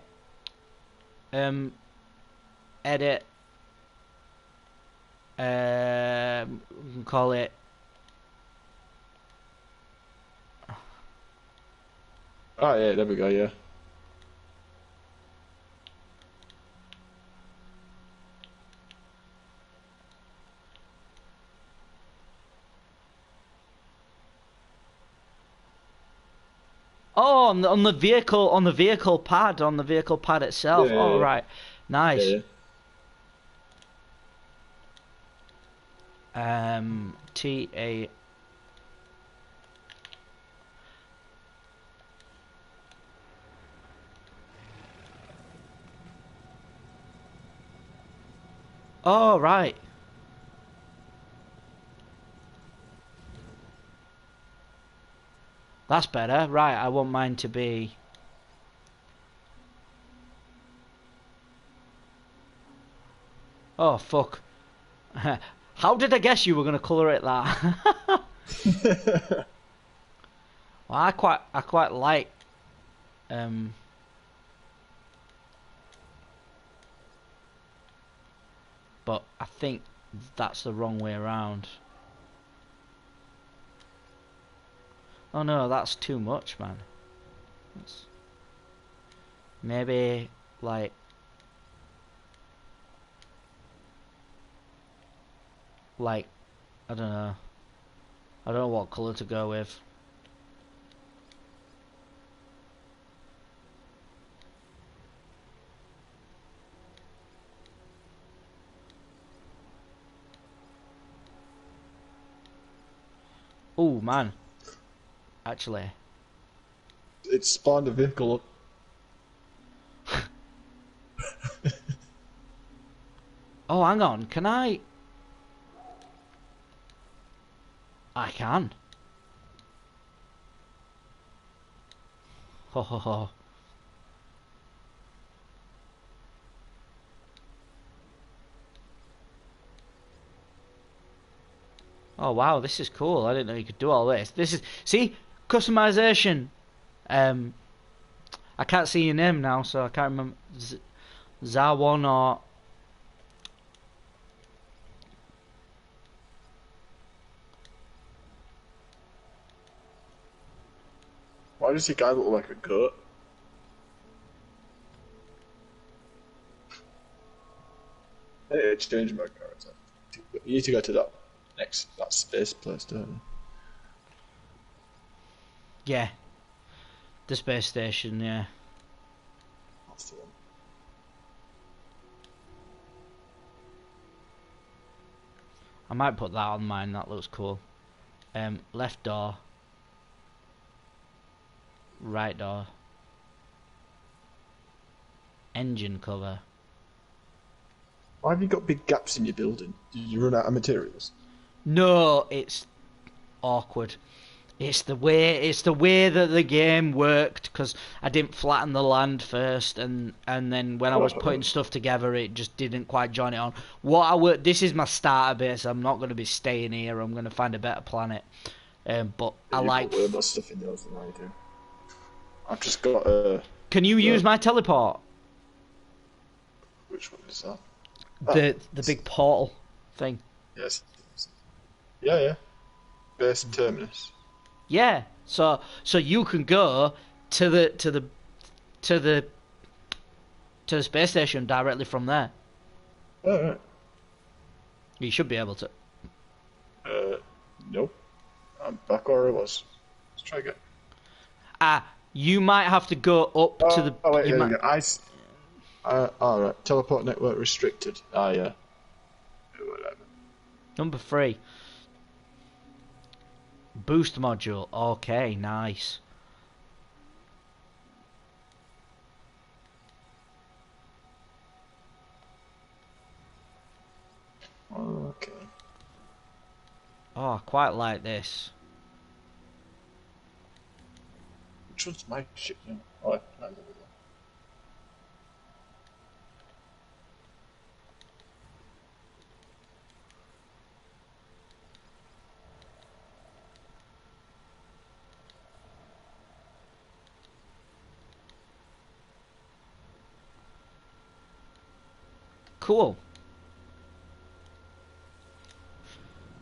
Edit. We can call it.
Oh yeah, there we go. Yeah.
Oh, on the vehicle pad itself.
Yeah, yeah,
All
yeah.
right,
Yeah,
nice.
yeah.
TA. Oh, right. That's better. Right, I want mine to be. Oh, fuck. How did I guess you were gonna colour it that? Well, I quite like um but I think that's the wrong way around. Oh no, that's too much, man. That's maybe like like I don't know. I don't know what colour to go with. Oh man, actually.
It spawned a vehicle up.
Oh, hang on. Can I? I can. Ho ho ho. Oh wow, this is cool. I didn't know you could do all this. This is see customization. Um, I can't see your name now, so I can't remember. Zawon or
Why does your guy look like a goat? I need to change my character. You need to go to that space place, don't you?
yeah, the space station. Yeah,
That's the one.
I might put that on mine. That looks cool. Left door, right door, engine cover.
Why have you got big gaps in your building? Did you run out of materials?
No, it's awkward. It's the way that the game worked because I didn't flatten the land first, and then when I was putting stuff together, it just didn't quite join it on. This is my starter base. I'm not going to be staying here. I'm going to find a better planet. But
Yeah,
I
you've
like.
got way more stuff in yours than I do. I've just got
Can you use my teleport?
which one is that?
The big portal thing.
Yes. Yeah, yeah. Base terminus.
Yeah. So you can go to to the to the space station directly from there.
Oh, right.
You should be able to.
Nope. I'm back where I was. Let's try again.
You might have to go up to the.
Oh wait,
you
here
might,
we go. Alright. Teleport network restricted. Ah, yeah. Whatever.
Number 3. Boost module. Okay, nice.
Okay.
Oh, I quite like this.
Which one's my ship now? Oh, right, there we go.
Cool.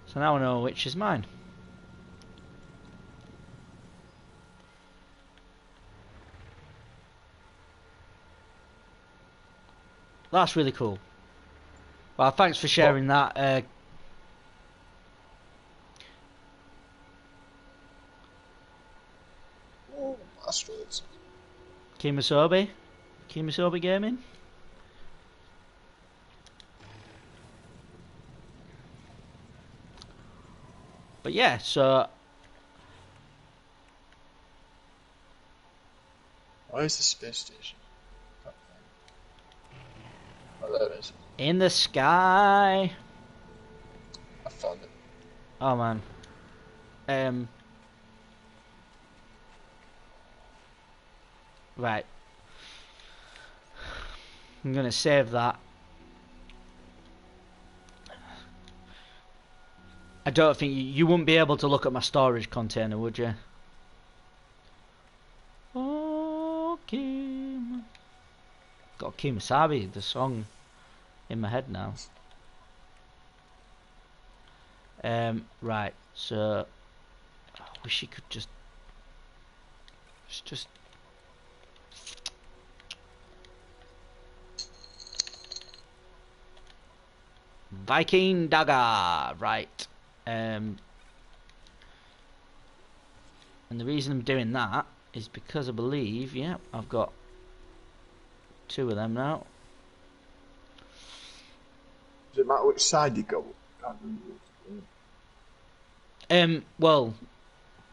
So now I know which is mine. That's really cool. Well, thanks for sharing that.
Oh, Astros.
Kimasobi Gaming. But yeah, so
Why is the space station? Oh, there it is.
in the sky.
I found it.
Oh man. Right. I'm gonna save that. I don't think you wouldn't be able to look at my storage container, would you? Oh, Kim. Got Kimasabi, the song, in my head now. Right. So, I wish you could just Viking Dagger, right? And the reason I'm doing that is because I believe, yeah, I've got 2 of them now.
Does it matter which side you go?
Well,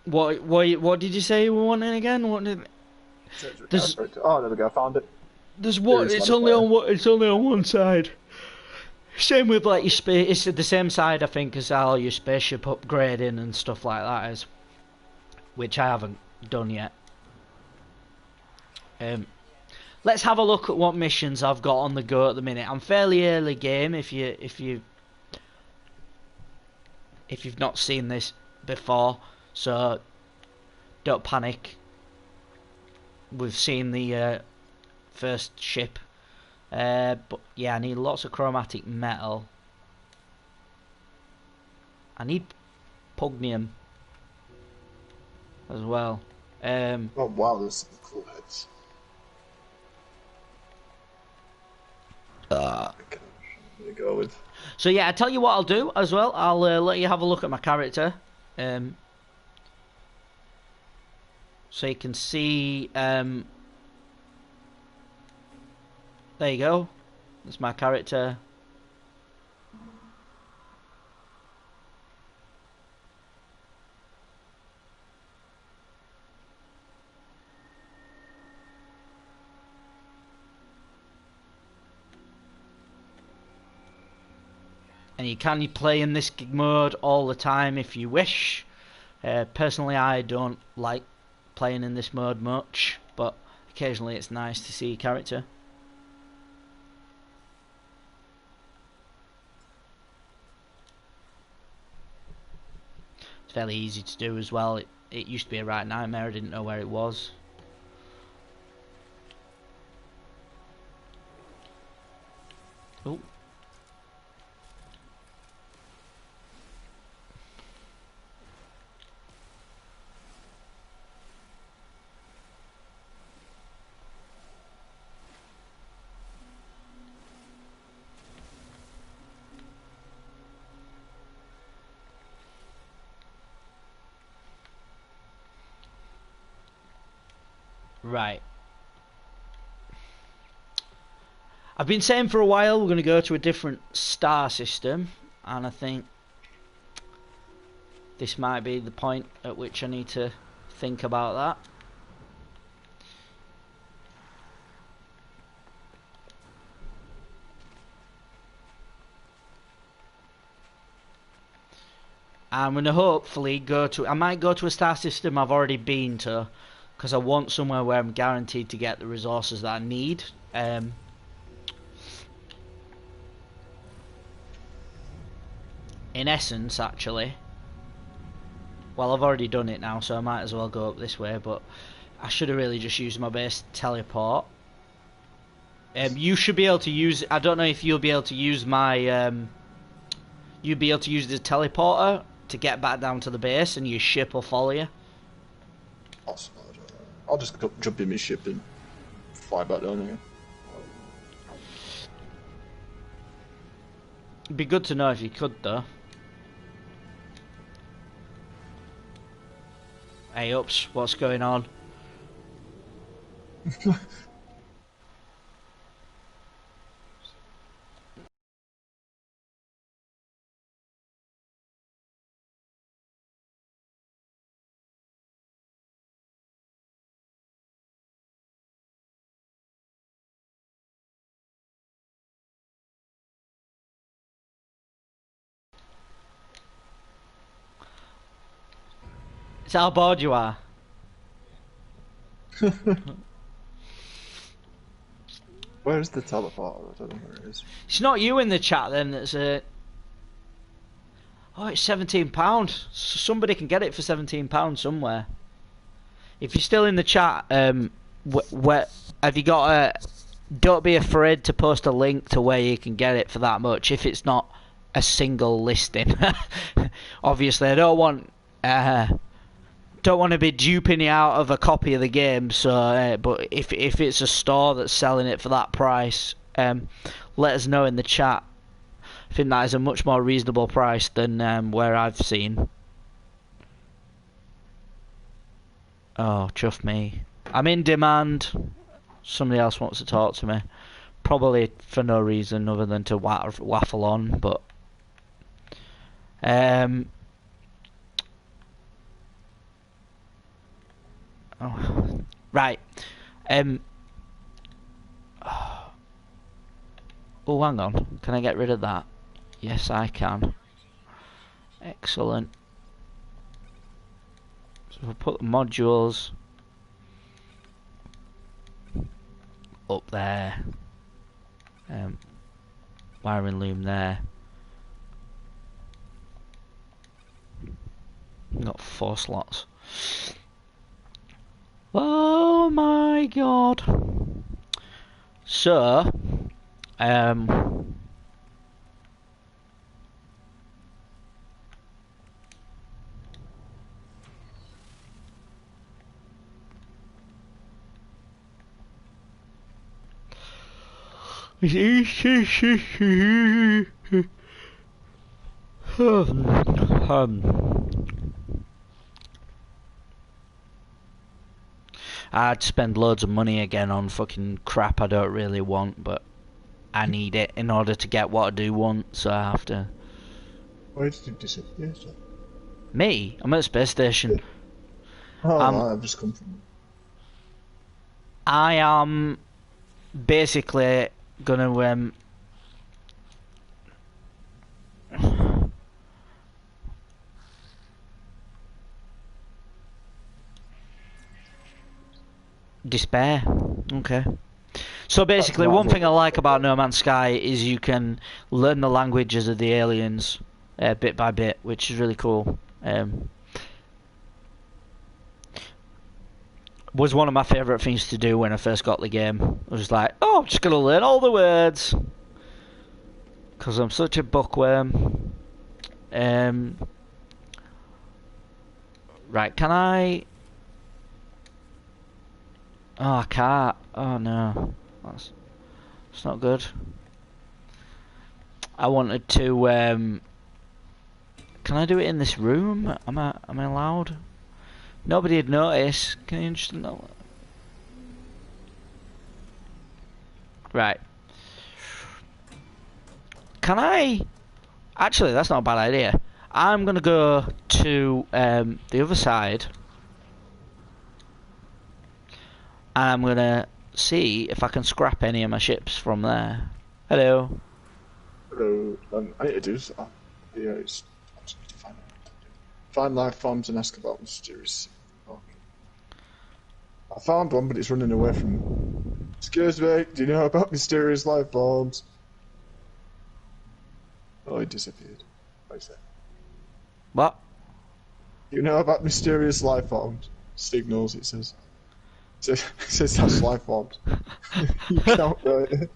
what did you say you were wanting again? What did? There's
Oh, there we go. I found it.
there's what? It's only on what? It's only on one side. Same with like your space. It's the same side I think as all your spaceship upgrading and stuff like that is, which I haven't done yet. Let's have a look at what missions I've got on the go at the minute. I'm fairly early game if you've not seen this before, so don't panic. We've seen the first ship, but yeah, I need lots of chromatic metal. I need pugnium as well.
Oh wow, there's some cool heads. What do you go with?
So yeah, I tell you what I'll do as well. I'll let you have a look at my character, so you can see. There you go. That's my character. And you can play in this mode all the time if you wish. Personally, I don't like playing in this mode much, but occasionally it's nice to see your character. It's fairly easy to do as well. It used to be a right nightmare. I didn't know where it was. Oh. Right. I've been saying for a while we're going to go to a different star system, and I think this might be the point at which I need to think about that. I'm going to hopefully go to... I might go to a star system I've already been to, because I want somewhere where I'm guaranteed to get the resources that I need. In essence, actually, well, I've already done it now, so I might as well go up this way, but I should have really just used my base teleport. You should be able to use. I don't know if you'll be able to use my. You'll be able to use the teleporter to get back down to the base, and your ship will follow you.
Awesome. I'll just jump in my ship and fly back down again.
It'd be good to know if you could, though. Hey, Ups, what's going on? It's how bored you are.
Where's the teleporter? I don't know where it is.
It's not you in the chat then. That's a. Oh, it's £17. Somebody can get it for £17 somewhere. If you're still in the chat, where have you got a? Don't be afraid to post a link to where you can get it for that much. If it's not a single listing, obviously I don't want to be duping you out of a copy of the game. So, but if it's a store that's selling it for that price, let us know in the chat. I think that is a much more reasonable price than where I've seen. Oh, chuff me. I'm in demand. Somebody else wants to talk to me. Probably for no reason other than to waffle on, but... Oh, right. Oh, hang on. Can I get rid of that? Yes, I can. Excellent. So we'll put the modules up there. Wiring loom there. Got 4 slots. Oh my god. So, I'd spend loads of money again on fucking crap I don't really want, but I need it in order to get what I do want, so I have to.
Where did you disappear, sir?
Me? I'm at the space station.
Oh, I've just come from.
I am basically gonna despair. Okay. So basically, one thing I like about No Man's Sky is you can learn the languages of the aliens bit by bit, which is really cool. Was one of my favourite things to do when I first got the game. I was like, oh, I'm just going to learn all the words. Because I'm such a bookworm. Right, can I... Oh, I can't. Oh, no. That's not good. I wanted to... Can I do it in this room? Am I allowed? Nobody would notice. Can you just know? Right. Can I... Actually, that's not a bad idea. I'm going to go to the other side. And I'm going to see if I can scrap any of my ships from there. Hello.
Hello. I need to do this. Yeah, it's... Find life forms and ask about mysterious... Okay. I found one, but it's running away from me. Excuse me, do you know about mysterious life forms? Oh, he disappeared. What is that?
What?
You know about mysterious life forms? Signals, it says. It says that's life forms. You can't write it.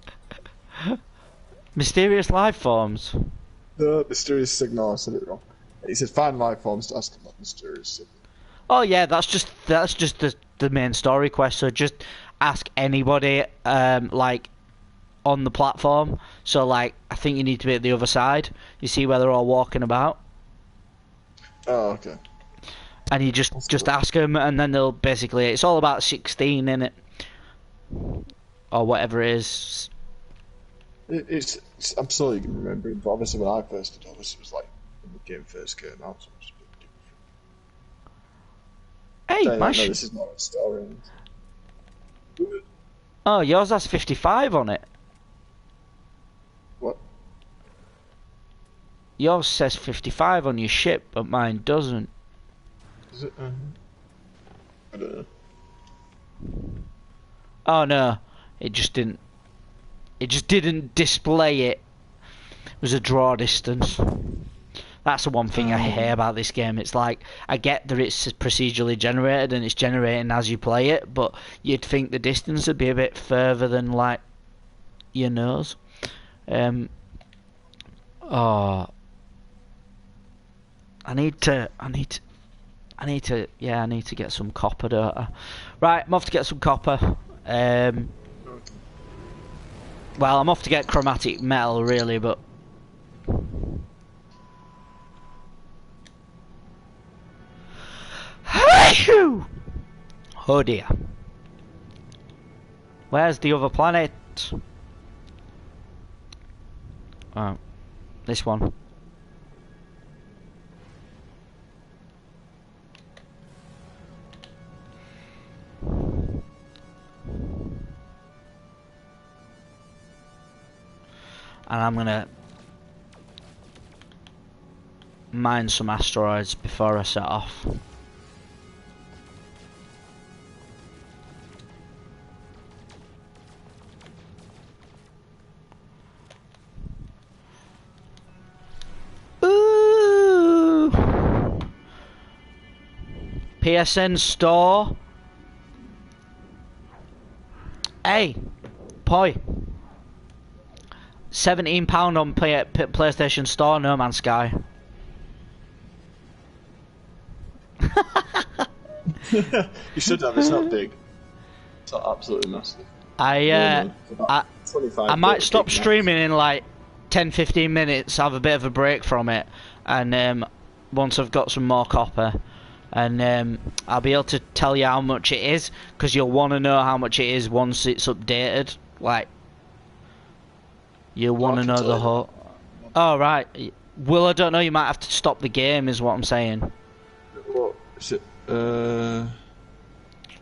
Mysterious life forms.
The mysterious signal, I said it wrong. It says find life forms to ask about mysterious signal.
Oh yeah, that's just the main story quest. So just ask anybody, like on the platform. So like, I think you need to be at the other side. You see where they're all walking about,
Oh, okay.
and you just ask them, and then they'll basically. It's all about 16 in it, or whatever it is.
It's I'm slowly remembering, but obviously when I first did, obviously it was like when the game first came out, so it was a bit
Hey,
different.
my
No, this is not a story.
Oh, yours has 55 on it.
What?
Yours says 55 on your ship, but mine doesn't.
Is it? I don't know.
Oh no, it just didn't. It just didn't display it. It was a draw distance. That's the one thing I hate about this game. It's like, I get that it's procedurally generated and it's generating as you play it, but you'd think the distance would be a bit further than like your nose. Oh, I need to get some copper, don't I? Right, I'm off to get some copper. Well, I'm off to get chromatic metal, really, but... Oh dear. Where's the other planet? Oh, this one. And I'm gonna mine some asteroids before I set off. Ooh! PSN store. Hey, Poi. £17 on PlayStation Store, No Man's Sky.
You should have. It's not big. It's not absolutely massive.
I might stop
gig
streaming in like 10-15 minutes, have a bit of a break from it, and once I've got some more copper, and I'll be able to tell you how much it is, because you'll want to know how much it is once it's updated. Like, you'll want to know the whole... Oh, right. Well, I don't know, you might have to stop the game, is what I'm saying.
What is it?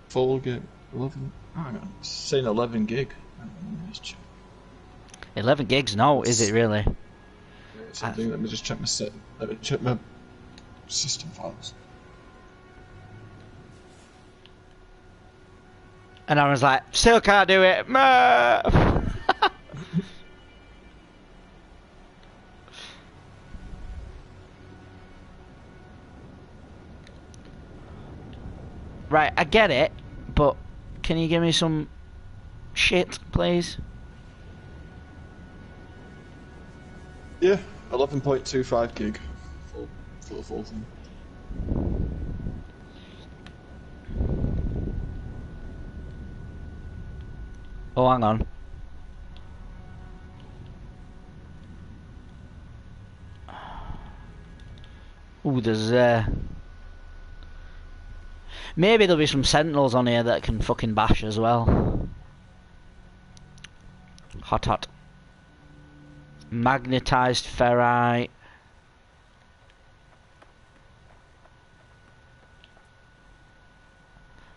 Full game 11. Hang on, it's saying 11 gig. Let's check.
11 gigs? No, is it really?
Something. Let me just check my set. Let me check my system files.
And I was like, still can't do it. Right, I get it, but can you give me some shit, please?
Yeah, 11.25 gig. Full thing.
Oh, hang on. Ooh, there's maybe there'll be some sentinels on here that can fucking bash as well. Hot. Magnetized ferrite.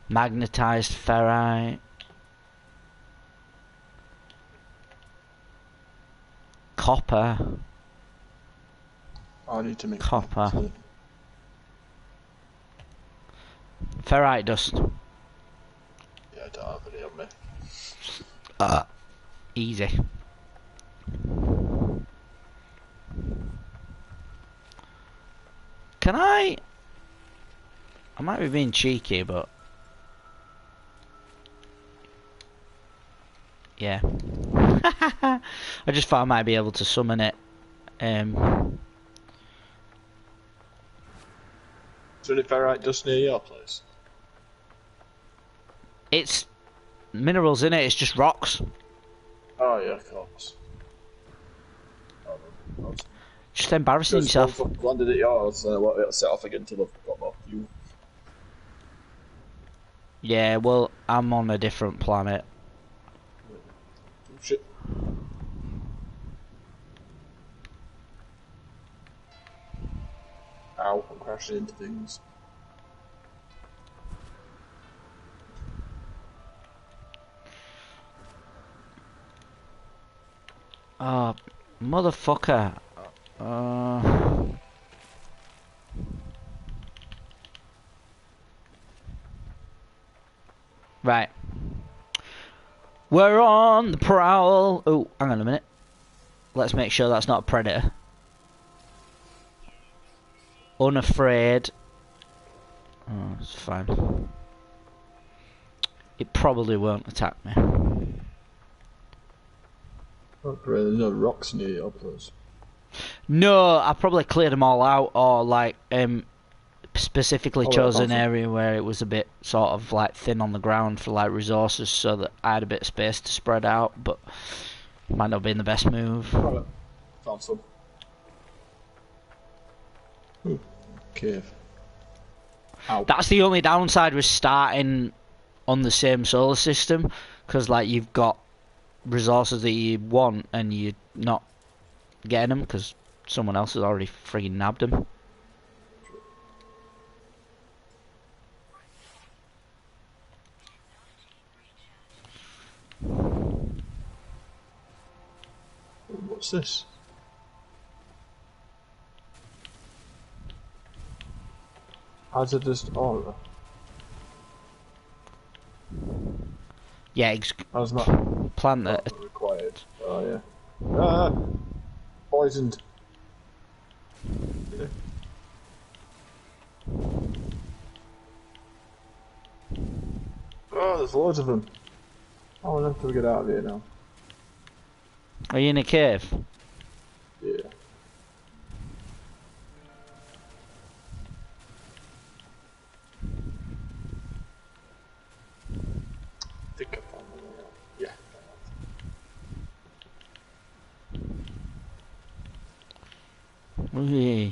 Magnetized ferrite. Copper.
I need to make
Copper. Ferrite dust.
Yeah, I don't have any on me.
Easy. Can I might be being cheeky, but Yeah. I just thought I might be able to summon it.
Is there any ferrite dust near your place?
It's minerals in it. It's just rocks.
Oh yeah, of course. Oh,
Just embarrassing yourself.
Landed at yours, it'll set off again till I've got more fuel.
Yeah, well, I'm on a different planet.
Oh, shit. Ow, I'm crashing into things.
Oh, motherfucker. Uh... Right. We're on the prowl. Oh, hang on a minute. Let's make sure that's not a predator. Unafraid. Oh, it's fine. It probably won't attack me.
Oh, great, there's no rocks near your place.
No, I probably cleared them all out, or like specifically chose an area where it was a bit sort of like thin on the ground for like resources, so that I had a bit of space to spread out. But might not have been the best move.
Right. Found some. Ooh, cave. Ow.
That's the only downside with starting on the same solar system, because like you've got resources that you want and you're not getting them because someone else has already frigging nabbed them.
What's this? Hazardous aura.
Yeah,
how's that?
Plant that.
Required. Oh yeah. Ah! Poisoned. Yeah. Oh, there's loads of them. Oh, I have to get out of here now.
Are you in a cave?
Yeah. I think I found the way out. Yeah.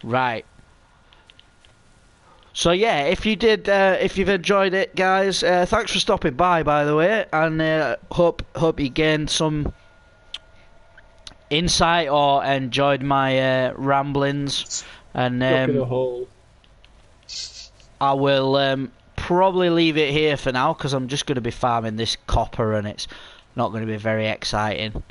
Right. So yeah, if you did, if you've enjoyed it, guys, thanks for stopping by the way, and hope you gained some insight or enjoyed my ramblings. And
in a hole.
I will probably leave it here for now because I'm just going to be farming this copper, and it's not going to be very exciting.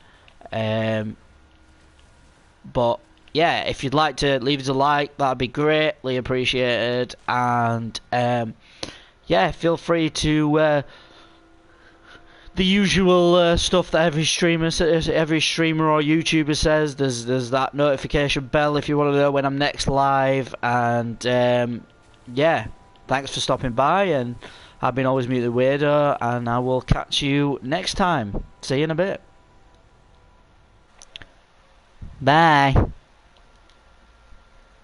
But yeah, if you'd like to leave us a like, that'd be greatly appreciated. And yeah, feel free to the usual stuff that every streamer or YouTuber says. There's that notification bell if you want to know when I'm next live. And yeah, thanks for stopping by. And I've been Always Mute the Weirdo, and I will catch you next time. See you in a bit. Bye.